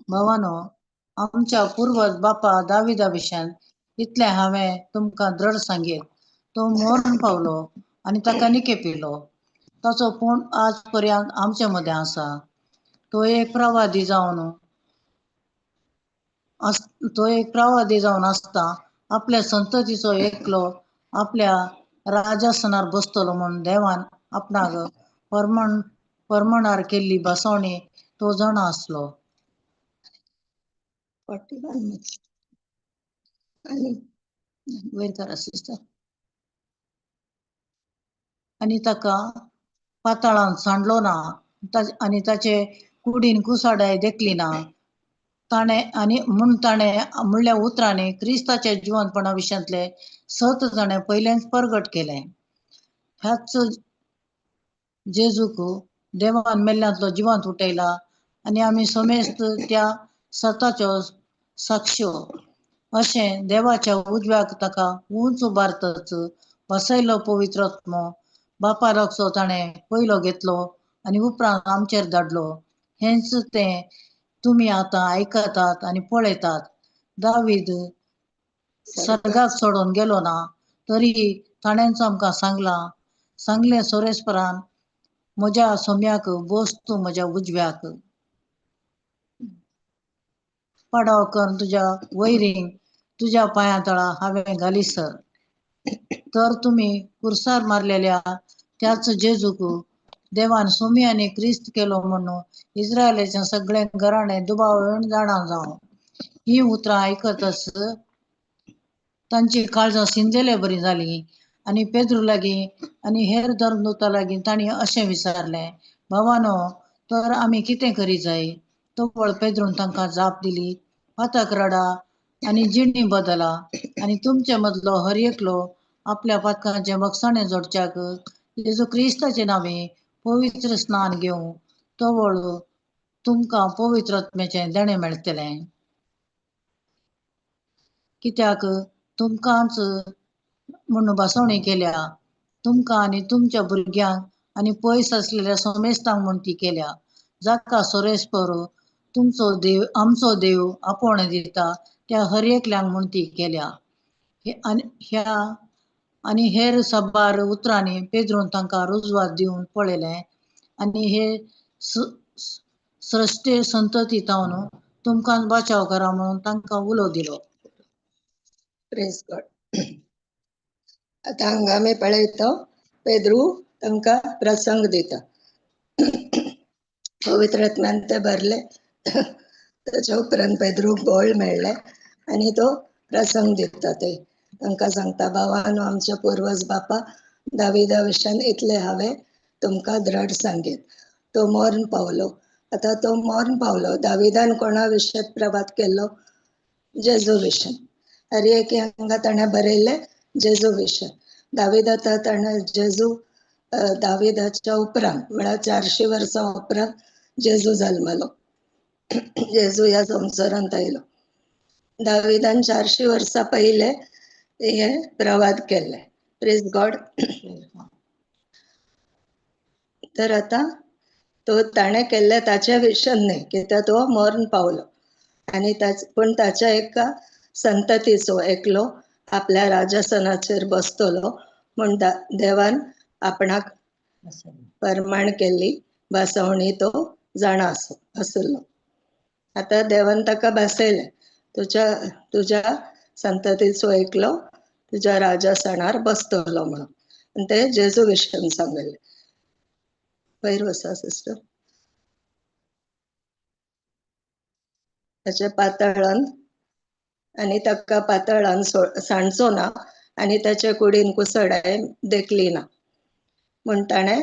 भावानो, आमच्या पूर्वज बापा दाविदा विशयान इतले हांवें तुमकां दृढ सांगेन. तो मरण पावलो आनी ताका निके पिलो. ताचो पूण आज पर्यंत आमच्या मदें आसा. तो एक प्रवादी जावन आसता आपल्या संततीचो एकलो आपल्या राजासनार बसतलो म्हूण देवान आपणाक परमणार केल्ली बसवणी तो जाणा आसलो. 41 आनी वयर करा सिस्टर. आनी ताका पाताळांत सांडलो ना आनी ताचे कुडीन कुसाडाय देखली ना. ताणें म्हणल्या उतरांनी क्रिस्ताच्या जिवंतपणा विशयांतले 7 जाणे पयलेच परगट केले. ह्याच जेजूक देवान मेल्ल्यांतलो जिवंत उठयला आनी आमी समेस्त त्या सताच्यो साक्ष्यो. अशें देवाच्या उजव्याक ताका उंच उबारतच बसयलो पवित्र आत्मो बापा लागचो ताणें पयलो घेतलो आनी उपरांत आमचेर धाडलो. हेंच तें तुमी आतां आयकतात आनी पळयतात. दावीद सर्गाक सोडून गेलो ना तरी ताणेंच आमकां सांगलें सोरेस्परान म्हज्या सोम्याक बस तूं म्हज्या उजव्याक. पाडाव करून तुज्या वैरींक तुज्या पांया तळा हांवें घालीसर. तर तुमी कुर्सार मारलेल्या त्याच जेजूक देवान सोमी आनी क्रिस्त केलो म्हणून इस्रायलाच्या सगळे घराणे दुबावून जाणा जावं. ही उतरां आयकतच तांची काळजां शिंजले बरी जाली. आनी पेद्रू लागीं आनी हेर धर्मदूतां लागीं तांणी अशें विचारलें, भावानो, तर आमी कितें करी जाय? तवळ पेद्रून तांकां जाप दिली, पातक रडा आनी जिणी बदला आनी तुमचे मदलो हर एकलो आपल्या पातकांचे मगसाणे जोडच्याक जेजू क्रिस्ताचे नांवे पवित्र स्नान घेवं. तवळ तुमकां पवित्र आत्म्याचें देणें मेळटलें. कित्याक तुमकांच म्हूण बसवणी केल्या, तुमकां आनी तुमच्या भुरग्यांक आनी पयस आसलेल्या समेस्तांक म्हूण ती केल्या. जाका सोरेस्पर तुमचो देव आमचो देव आपोवणें दिता त्या हर एकल्यांक म्हूण ती केल्या. आनी हेर साबार उतरांनी पेद्रून तांकां रुजवात दिवन पळयलें आनी हे सृश्टे संतती तावन तुमकां बचाव करा म्हणून तांकां उलो दिलो. Praise God. आतां हांगा आमी पळयता पेद्रू तांकां प्रसंग दिता. पवित्र आत्म्यान ते भरले ताच्या उपरांत पेद्रूक बळ मेळ्ळें आनी तो प्रसंग दिता. ते तांकां सांगता, भावानो, आमच्या पूर्वज बापा दाविदा विशयान इतले हांवें तुमकां दृढ सांगेन. तो मरण पावलो. आतां तो मरण पावलो. दाविदान कोणा विशयात प्रवाद केलो? जेजू विशयान. हर एक हांगा ताणें बरयले जेजू विशय. दावीद आतां ताणें जेजू दाविदाच्या उपरांत म्हळ्यार 400 वर्सां उपरांत जेजू जल्मलो. जेजू ह्या संवसारांत आयलो. दाविदान 400 वर्सां पयले हे प्रवाद केले. Praise God. तर आतां तो ताणें केल्ले ताच्या विशयान न्हय, कित्याक तो मरण पावलो आनी पूण ताच्या एका संततीचो एकलो आपल्या राजसनाचेर बसतलो म्हूण देवान आपणाक परमाण केल्ली बसवणी तो जाणा आसलो. आतां देवान ताका बसयलें, तुज्या संततीचो एकलो तुज्या राजसणार बसतलो म्हणून. आनी ते जेजू विशयान सांगलें. वयर वसा सिस्टर. ताचे पातळान आनी ताका पातळान सांडचो ना आनी ताचे कुडीन कुसडाय देखली ना म्हूण ताणें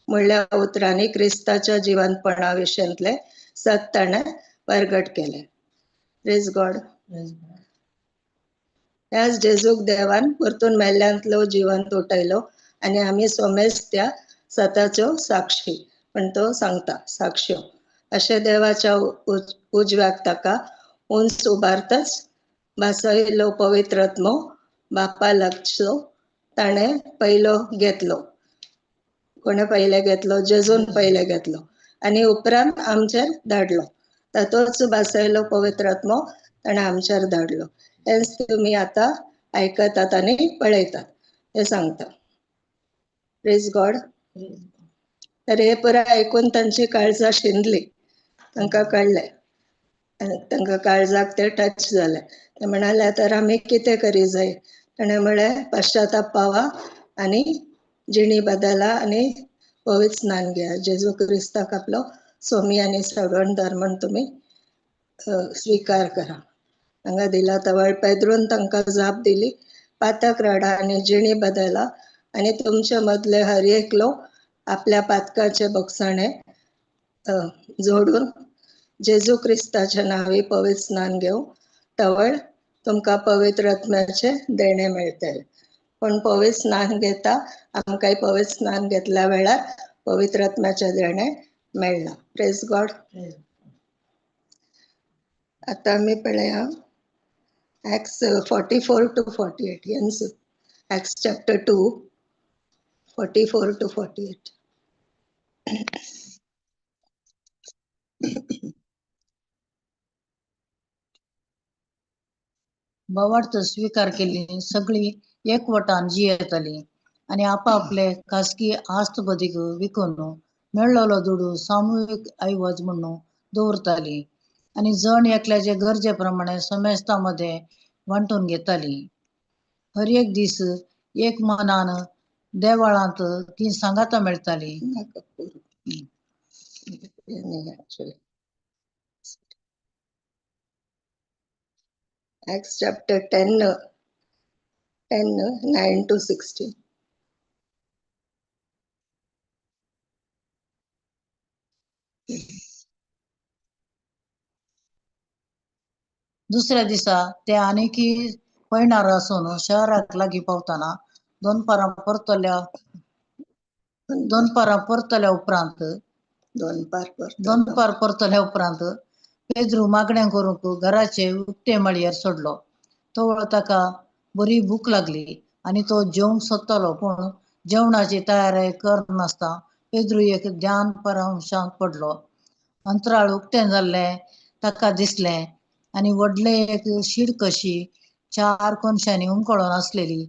म्हणल्या उतरांनी क्रिस्ताच्या जिवंतपणा विशयांतले सत ताणें परगट केले. Praise God. त्याच जेजूक देवान परतून मेल्ल्यांतलो जिवंत उठयलो आनी आमी सोमेज त्या सताच्यो साक्षी. पण तो सांगता साक्ष्यो अशें देवाच्या उजव्याक ताका उंच उबारताच बसयलो पवित्रत्मो बापा लागचो ताणें पयलो घेतलो. कोणे पहिले घेतलो? जेजून पहिले घेतलो आनी उपरांत आमचेर धाडलो. तातोच बसयलो पवित्रत्मो ताणें आमचेर धाडलो. हेच तुमी आतां आयकतात आनी पळयतात हे सांगता. Praise God. तर हे पुराय आयकून तांची काळजां शिंदली. तांकां कळ्ळें, तांकां काळजाक ते टच जाले. ते म्हणाले तर आमी कितें करी जाय? ताणें म्हळें पश्चाताप पावा आनी जिणी बदला आनी पवित्र स्नान घेया. जेजू क्रिस्ताक आपलो सोमी आनी सगळेंदार म्हण तुमी स्वीकार करा. तांकां दिला तवळ पेद्रून तांकां जाप दिली पातक रडा आनी जिणी बदला आनी तुमचे मदले हर एकलो आपल्या पातकाचे बोगसाणे जोडून जेजू क्रिस्ताच्या नांवी पवित्र स्नान घेवं तवळ तुमकां पवित्र आत्म्याचे देणे मेळटले. पण पवित्र स्नान घेता आमकां पवित्र स्नान घेतल्या वेळार पवित्र आत्म्याचे देणे मेळना. Praise God. आता आमी पळया Acts 44 to 48. Yes. Acts chapter 2, 44 to 48. बोवार्थ स्वीकार केली सगळी एकवटान जियेताली आनी आपापले खासगी आस्त बदीक विकून मेळ्ळलो दुडू सामुहीक ऐवज म्हणून दवरताली आनी जण एकल्याचे गरजे प्रमाणे समेस्ता मध्ये वांटून घेताली. हर एक दीस एक मनान देवाळांत ती सांगाता मेळटाली. Acts chapter 10, 9 to 16. दुसऱ्या दिसा ते आनीकी पयणार आसून शहराक लागीं पावताना दोन पारां परतल्या उपरांत दोन पार परतल्या उपरांत पेद्रू मागणें करूंक घराचे उक्ते माळयेर सोडलो. तो ताका बरी भूक लागली आनी तो जेवंक सोदतालो पूण जेवणाची तयारी करनासतना पेद्रू एक ध्यान परवंशांत पडलो. अंतराळ उक्तें जाल्लें ताका दिसलें आनी व्हडले एक शीड कशी 4 कोनशांनी उमकळोन आसलेली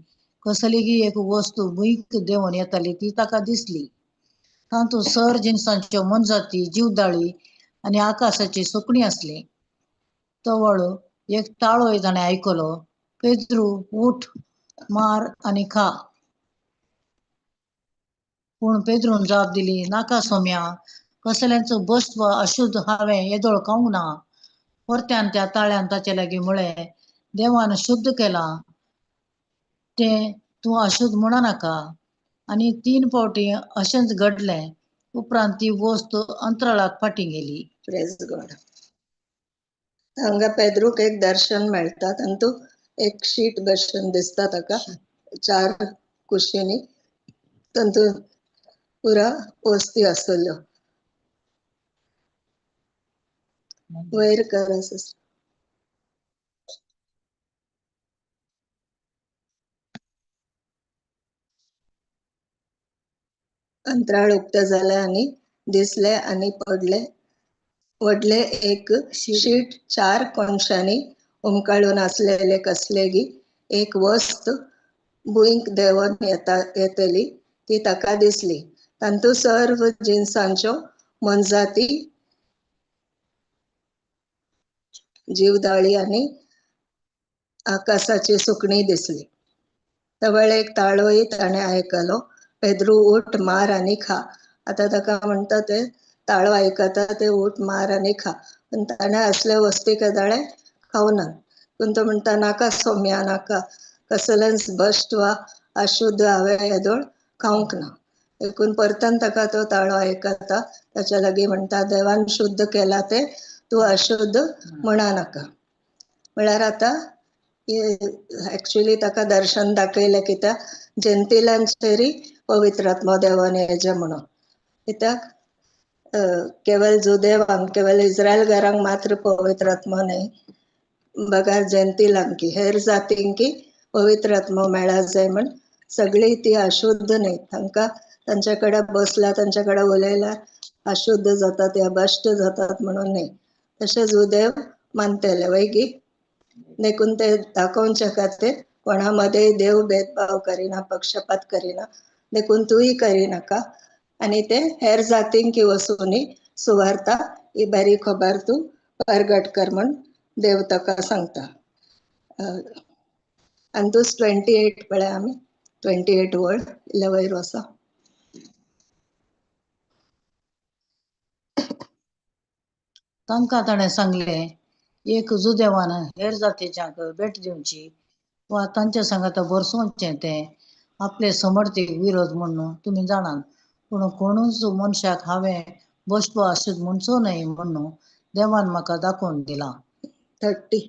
कसलीगी एक वस्तू भुंयक देंवन येताली ती ताका दिसली. तातूंत सर जिनसांच्यो मनजाती जीवदाळी आनी आकाशाची सुकणी आसली. तवळ एक ताळोय ताणें आयकलो, पेद्रू उठ, मार आनी खा. पूण पेद्रून जाप दिली, नाका सोम्या, कसल्यांच बस्त वा अशुद्ध हांवें येदोळ खावंक ना. परत्यान त्या ताळ्यान ताचे लागीं म्हळें, देवान शुद्ध केलां तें तूं अशुद्ध म्हणा नाका. आनी 3 फावटी अशेंच घडलें. उपरांत ती वस्त अंतराळाक फाटी गेली. Praise God. हांगा पेद्रूक एक दर्शन मेळटा तातूंत एक शीट भशेन दिसता ताका 4 कुशींनी तातूंत पुरा वस्ती आसतल्यो. वयर कर अंतराळ उक्तें जालें आनी दिसलें आनी व्हडले एक शीट 4 कोनशांनी उमकाळून आसलेले कसलेगी एक वस्त भुंयक देंवन येतली ती ताका दिसली. तातूंत सर्व जिनसांच्यो मनजाती जीवदाळी आनी आकाशाची सुकणी दिसली. तवळ एक ताळोय ताणें आयकलो, पेद्रू उठ, मार आनी खा. आता ताका म्हणटा ते ताळो आयकता ते उठ, मार आनी खा. पण ताणें असले वस्ती केदाळे खावनात. पूण तो म्हणटा नाका सौम्या नाका, कसलेंच भश्ट वा अशुद्ध हांवें येदोळ खावंक ना. देखून परतन ताका तो ताळो आयकता. ताच्या लागीं म्हणटा देवान शुद्ध केला ते तूं अशुद्ध म्हणा नाका. म्हळ्यार आतां एक्चुअली ताका दर्शन दाखयलें कित्याक जेंटिलांचेरय पवित्र आत्मो देवान येजे म्हणून. कित्याक केवळ जुदेवांक केवळ इस्रायल घरांक मात्र पवित्र आत्मो न्हय, बघा जेंटिलांकी हेर जातींकी पवित्र आत्मो मेळा जाय म्हण सगळी ती अशुद्ध न्हय. तांकां तांचे कडेन बसला तांचे कडेन उलयल्यार अशुद्ध जातात या भश्ट जातात म्हणून न्हय. तशें जुदेव मानतेले वैगी देखून ते दाखोवचे खातीर कोणा मदेंय देव भेदभाव करिना, पक्षपात करिना. देखून तूंय करिनाका आनी ते हेर जातींकी वचूनय सुवार्ता ही बरी खबर तूं परगट कर म्हण देव ताका सांगता. अंतूस 28 पळय आमी 28 वर्ड इल्ले वयर वसा. तांकां ताणें सांगलें, एक जुदेवान हेर जातीच्यांक भेट दिवची वा तांचे सांगाता बरसोवचें तें आपले समर्थीक विरोध म्हणून तुमी जाणात. पूण कोणूच मनशाक हांवें भश्ट वा अशुद्ध म्हणचो न्हय म्हणून देवान म्हाका दाखोवन दिला. 30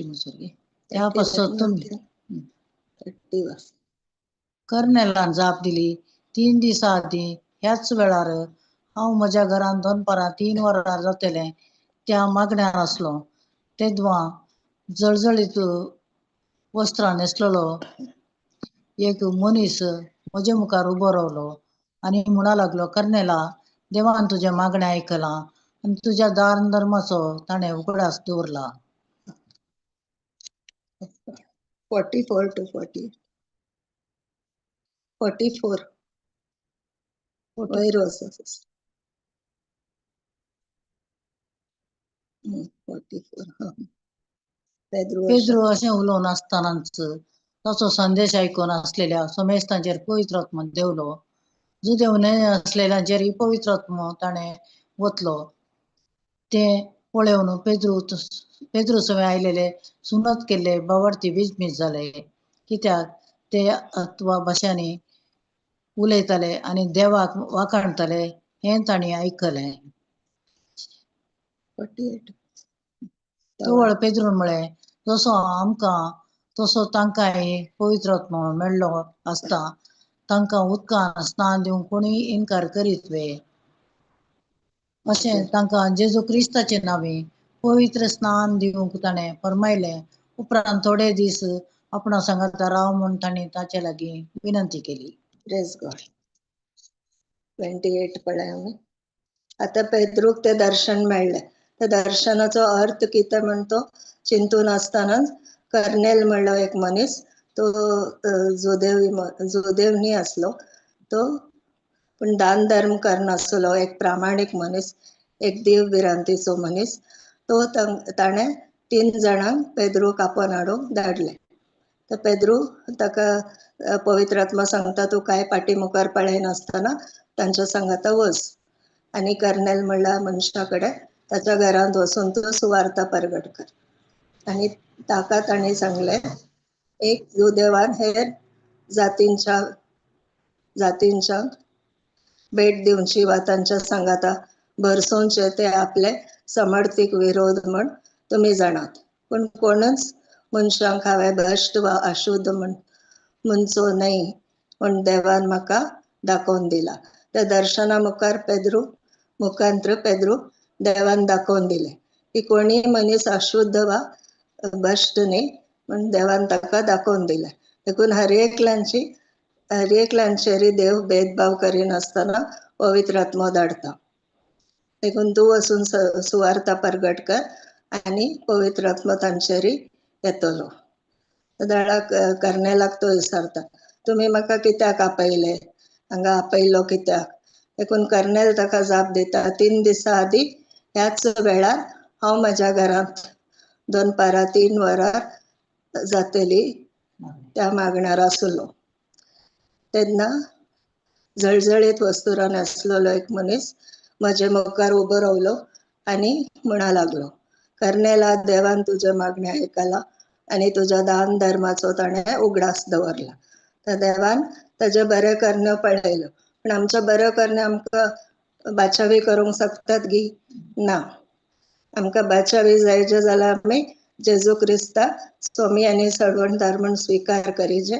म्हणसर गे. त्या पासत तुमी 30 वास. कर्नेलान जाप दिली, 3 दिसां आदीं ह्याच वेळार हांव म्हज्या घरांत दनपारां 3 वरां जातलें त्या मागण्यार आसलो. तेदवां जळजळीत वस्त्रां न्हेसलेलो एक मनीस म्हजे मुखार उबो रावलो आनी म्हणा लागलो, कर्नेला, देवान तुजें मागणें आयकलां आनी तुज्या दान धर्माचो ताणें उगडास दवरला. 44 to 40. 44 वयर वसा. 44. पेद्रू अशें उलोवन आसतनाच ताचो संदेश आयकून आसलेल्या समेस्तांचेर पवित्र आत्मो देवलो. जुदेव न्हय आसलेल्यांचेरय पवित्र आत्मो ताणें वतलो. तें पळोवन पेद्रू सवय आयलेले सुनत केल्ले बावार्थी बिजमीस जाले, कित्याक ते अथवा भाशांनी उलयताले आनी देवाक वाखाणताले हें तांणी आयकलें. 48. तवळ पेद्रून म्हळें, जसो आमकां तसो तांकांय पवित्र आत्मो मेळ्ळो आसता तांकां उदकान स्नान दिवंक कोणीय इन्कार करीतवे. अशें तांकां जेजू क्रिस्ताचे नांवी पवित्र स्नान दिवंक ताणें फरमायलें. उपरांत थोडे दीस आपणा सांगाता राव म्हूण तांणी ताचे लागीं विनंती केली. Praise God. 28 पळय आमी. आतां पेद्रूक तें दर्शन मेळ्ळें. त्या दर्शनाचो अर्थ कितें म्हण तो चिंतून आसतनाच कर्नेल म्हणलो एक मनीस, तो जुदेव न्ही आसलो, तो पूण दान धर्म करनासलो एक प्रामाणीक मनीस, एक देव भिरांतीचो मनीस. तो ताणें 3 जाणांक पेद्रूक आपोवन हाडूंक धाडले. तर पेद्रू ताका पवित्र आत्मा सांगता तूं कांय फाटी मुखार पळयनासतना तांच्या सांगाता वच आनी कर्नेल म्हणल्या मनशा कडेन ताच्या घरांत वचून तूं सुवार्ता परगट कर. आनी ताका तांणी सांगलें, एक जुदेवान हेर जातींच्यांक भेट दिवची वा तांच्या सांगाता भरसोवचे ते आपले समर्थीक विरोध म्हण तुमी जाणात. पूण कोणूच मनशांक हांवें भ्रश्ट वा अशुद्ध म्हणचो न्हय म्हण देवान म्हाका दाखोवन दिला. त्या दर्शना मुखार पेद्रू देवान दाखोवन दिलें की कोणीय मनीस अशुद्ध वा भ्रश्ट न्हय म्हण देवान ताका दाखोवन दिलें. देखून हर एकल्यांचेरय देव भेदभाव करिनासतना पवित्र आत्मो धाडटा. देखून तूं वचून सुवार्ता परगट कर आनी पवित्र आत्मो तांचेरय येतलो. दाळाक कर्नेलाक तो विचारता, तुमी म्हाका कित्याक आपयले, हांगा आपयलो कित्याक. देखून कर्नेल ताका जाप दिता, 3 दिसां आदीं ह्याच वेळार हांव म्हज्या घरांत दनपारां 3 वरां जातलीं त्या मागण्यार आसलो. तेन्ना जळजळीत वस्त्रां न्हेसलेलो एक मनीस म्हजे मुखार उबो रावलो आणि म्हणा लागलो, कर्नेला देवान तुझे मागणे ऐकला आणि तुझ्या दान धर्माचो ताणे उगडास दवरला. तर देवान ताजे बरें करणं पळयलं, पण आमचं बरें करणं आमकां बाचावी करूंक शकतात गी ना. आमकां बाचावी जायचे जाल्यार आमी जेजू क्रिस्ता स्वामी आनी सडवणदार म्हूण स्वीकार करीचे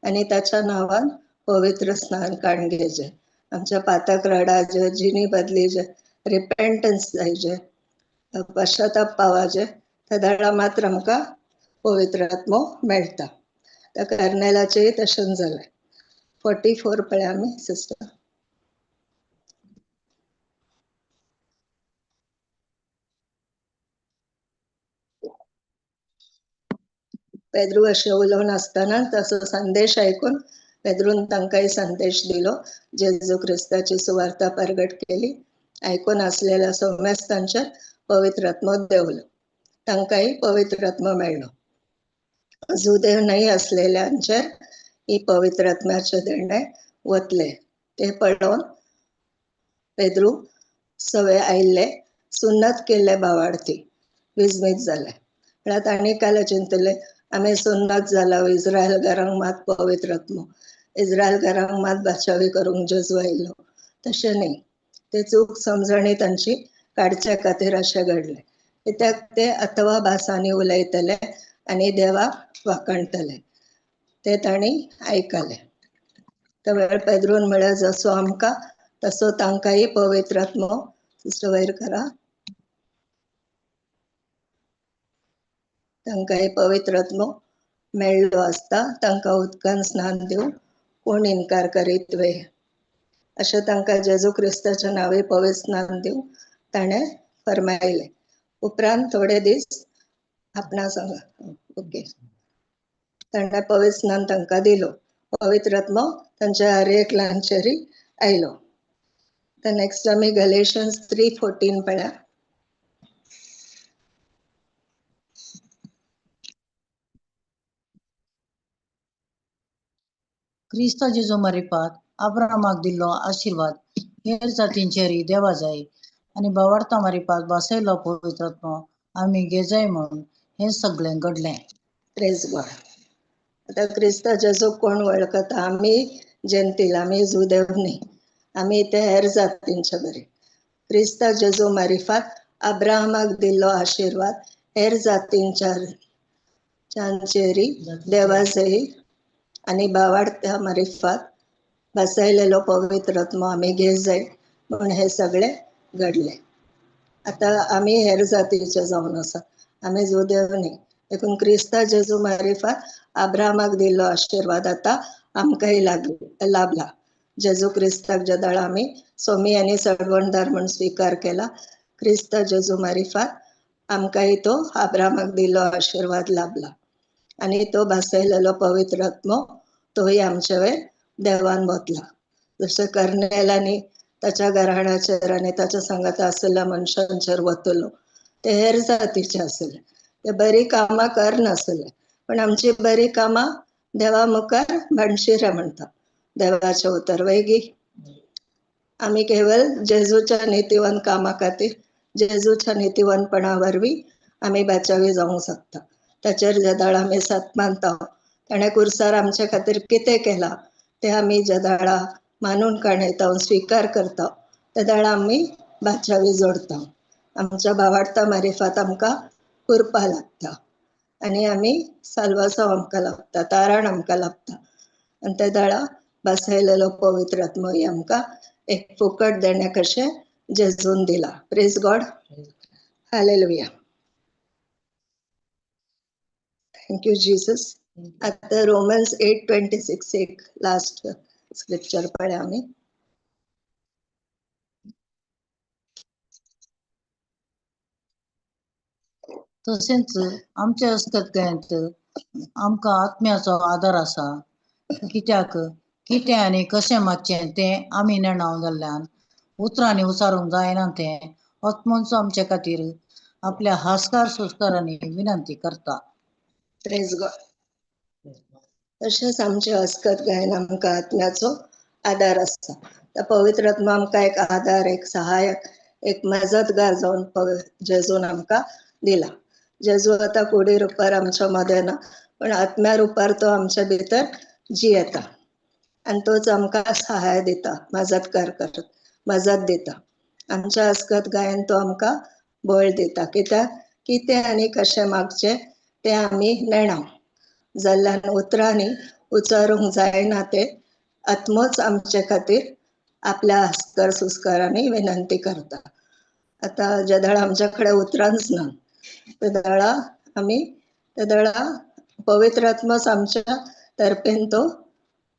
आनी ताच्या नांवान पवित्र स्नान काण घेवचें. आमच्या पातक रडाचे, जिणी बदलीचे, रिपेंटन्स जायचे, पश्चाताप पावाचे. त्या दाडा मात्र आमकां पवित्र आत्मो मेळटा. त्या कर्नेलाचेय तशेंच जालें. 44 पळय आमी सिस्टर. पेद्रू अशें उलोवन आसतना तसो संदेश ऐकून पेद्रून तांकांय संदेश दिलो. जेजू क्रिस्ताची सुवार्ता प्रगट केली. ऐकून असलेल्या सौम्यस्तांचेर पवित्र आत्मो देवलो. तांकांय पवित्र आत्मो मेळ्ळो. जुदेव नाही असलेल्यांचेर ही पवित्र आत्म्याचे देणे वतले. ते पळोवन पेद्रू सवे आयिल्ले सुन्नत केल्ले भावार्थी विस्मीत जाले. म्हळ्यार तांणी काल चिंतले, आमी सुन्नत जाला, इस्रायल घरांक मात पवित्र आत्मो, इस्रायल घरांक मात बाचावी करूंक जेजू आयिल्लो. तशें न्ही. ते चूक समजणी तांची काडचे खातीर अशें घडले. कित्याक ते अथवा भासांनी उलयतले आनी देवाक वाकणतले. ते तांणी आयकले. तर पेद्रून म्हळ्यार जसो आमकां तसो तांकांय पवित्र आत्मो, सिस्टर वयर करा, तांकांय पवित्र आत्मो मेळ्ळो आसता. तांकां उदकान स्नान दिवंक कोण इन्कार करीत वे, अशें तांकां जेजू क्रिस्ताच्या नांवे पवित्र स्नान दिवंक ताणें फरमायलें. उपरांत थोडे दीस आपणा सांगा ओके ताणें पवित्र स्नान तांकां दिलो. पवित्र आत्मो तांच्या हर एक ल्हानचेरी आयलो. तर नेक्स्ट आमी गलेशियन्स 3:14 पळया. क्रिस्ता जेजू मरिपाक अब्राहमाक दिल्लो आशिर्वाद हेर जातींचेरय देवा जाय आनी भावार्था मरिपाक बसयलो पवित्र आत्मो आमी घेजाय म्हणून हें सगळें घडलें. Praise God. आता क्रिस्ता जेजू कोण वळखता? आमी जेंतील, आमी जुदेव न्ही, आमी ते हेर जातींचे बरे. क्रिस्ता जेजू मरिफात अब्राहमाक दिल्लो आशिर्वाद हेर जातींच्यारी देवा जाय आनी भावार्थ्या मरिफात बसयलेलो पवित्र आत्मो आमी घे जाय म्हणून हे सगळे घडले. आता आमी हेर जातीचे जावन आसा, आमी जुदेव न्ही. देखून क्रिस्ता जेजू मरिफात अब्राहमाक दिल्लो आशिर्वाद आता आमकांय लाभला. जेजू क्रिस्ताक ज्या दाळा आमी स्वामी आनी सडवणदार म्हणून स्वीकार केला, क्रिस्ता जेजू मरिफात आमकांय तो अब्राहमाक दिल्लो आशिर्वाद लाभला. आनी तो बसयलेलो पवित्र आत्मो तोय आमचे वयर देवान वतला. जशें कर्नेलांनी ताच्या घराण्याचेर आनी ताच्या सांगाता आसलेल्या मनशांचेर वतलो. ते हेर जातीचे आसले, ते बरी कामां करनासले, पण आमची बरी कामां देवा मुखार भणशिरे म्हणटा. देवाचे उतर वैगी आमी केवळ जेजूच्या नितीवन कामा खातीर, जेजूच्या नितीवनपणा वरवीं आमी बाचावी जावंक शकता. ताचेर जदाळ आमी सत मानता, ताणें कुर्सार आमचे खातीर कितें केलां ते आमी जदाळा मानून काणयता, स्वीकार करता, त्या दाळा आमी बाचावी जोडता. आमच्या भावार्था मारिफात आमकां कुरपा लागता आनी आमी साल्वासांव आमकां लागता, तारण आमकां लागता. आनी त्या दाळा बसयलेलो पवित्र आत्मो आमकां एक फुकट देणे कशें जेजून दिला. Praise God. Hallelujah. Thank you Jesus. आता रोमन्स 8:26 एक लास्ट स्क्रिप्चर पळया आमी. तशेंच आमच्या अस्तित्वांत आमकां आत्म्याचो आदार आसा. कित्याक कितें आनी कशें मातचें तें आमी नेणाव जाल्ल्यान उतरांनी उसारूंक जायना तें आत्मोंचो आमचे खातीर आपल्या हासकार सुस्कारांनी विनंती करता. Praise God. तशेंच आमचे अस्कत गायन आमकां आत्म्याचो आदार आसता. तर पवित्र आत्मा आमकां एक आदार, एक सहायक, एक मजतगार जावन जेजून आमकां दिला. जेजू आतां कुडी रुपार आमच्या मदें ना, पण आत्म्या रुपार तो आमच्या भितर जियेता आनी तोच आमकां सहाय दिता, मजत दिता. आमच्या आसकत गायन तो आमकां बळ दिता, कित्याक कितें आनी कशें मागचें तें आमी नेणा जाल्ल्यान उतरांनी उच्चारूंक जायना ते आत्मोच आमचे खातीर आपल्या आस्कर सुस्कारांनी विनंती करता. आतां ज्या दळा आमच्या कडेन उतरांच ना, त्या दळा पवित्र आत्मोच आमच्या तर्फेन तो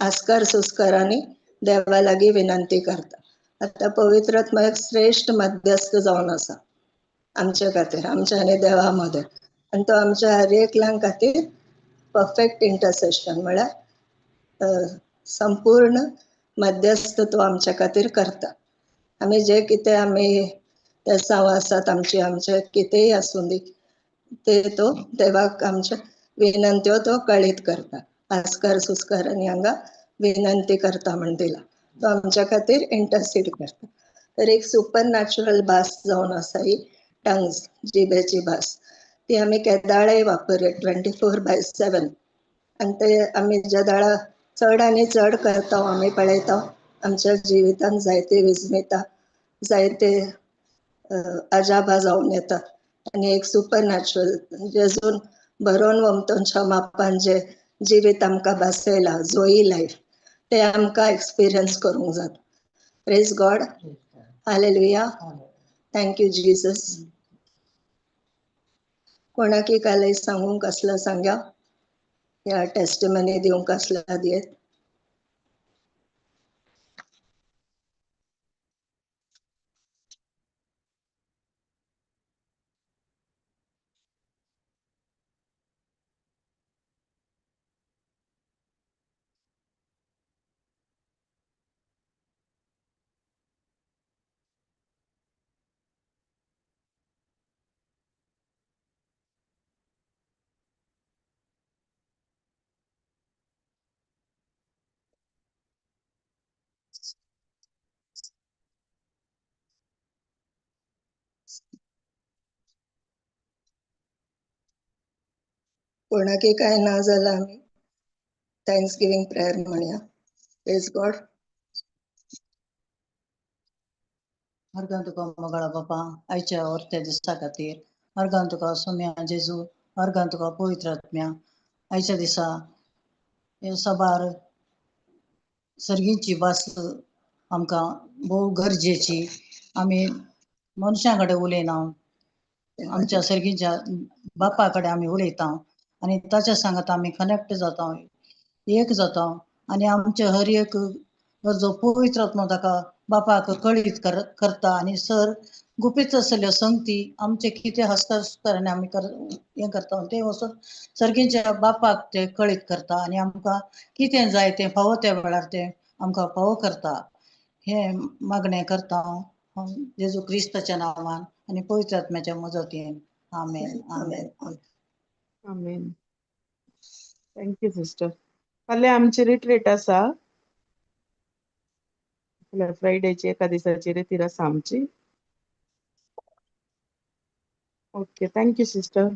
आस्कर सुस्कारांनी देवा लागीं विनंती करता. आतां पवित्र आत्मा एक श्रेष्ठ मध्यस्थ जावन आसा आमचे खातीर, आमच्या आनी देवा मदें, आनी तो आमच्या हर एकल्यां खातीर परफेक्ट इंटरसेशन म्हळ्यार संपूर्ण मध्यस्थ तो आमच्या खातीर करता. आमी जे कितें आमी त्या सावासात आमचे कितेंय आसूं दी, ते तो देवाक आमच्या विनंत्यो तो कळीत करता. आस्कर सुस्कारांनी हांगा विनंती करता म्हण दिला, तो आमच्या खातीर इंटरसीड करता. तर एक सुपर नॅचरल भास जावन आसा ही टंग्स, जिबेची भास. ती आमी केदाळे वापरया 24/7, आनी ते आमी ज्या दळा चड आनी चड करता आमी पळयता आमच्या जिवितान जायते विस्मिता, जायते अजाबा जावन येता. आनी एक सुपर नॅचरल जेजून बरोवन वमतोच्या मापान जे जिवीत आमकां बसयला, जोई लायफ, ते आमकां एक्सपिरियन्स करूंक जाता. Praise God, hallelujah, thank you Jesus. कोणाकी कालय सांगूंक असला सांगया, या टेस्टिमनी दिवंक असला दियेत. कोणाकी काय ना जाल्यार आमी थँक्स गिविंग प्रेयर म्हणया. Praise God. अर्गां तुका मंगळा बापा आयच्या वर्त्या दिसा खातीर, अर्गां तुका सोम्या जेजू, अर्गां तुका पवित्र आत्म्या आयच्या दिसा हे सबार सर्गीची भास आमकां भोव गरजेची. आमी मनशां कडेन उलयना, आमच्या सर्गीच्या बापा कडेन आमी उलयता आनी ताच्या सांगात आमी कनेक्ट जाता, एक जाता, आनी आमचे हर एक गरजो पवित्र आत्मा ताका बापाक कळीत करता. आनी सर गुपीत आसलेल्यो संगती आमचे कितें हस्ताक्षरांनी आमी हें करता तें वचून सर्गीच्या बापाक ते कळीत करता, आनी आमकां कितें जाय तें फावो त्या वेळार ते आमकां फावो करता. हें मागणें करता जेजू क्रिस्ताच्या नांवान आनी पवित्र आत्म्याच्या मजतीन. Amen, amen, amen. Thank you sister. फाल्यां आमची रिट्रीट आसा, फ्रायडेची एका दिसाची रिट्रीट आसा आमची. Okay, thank you sister.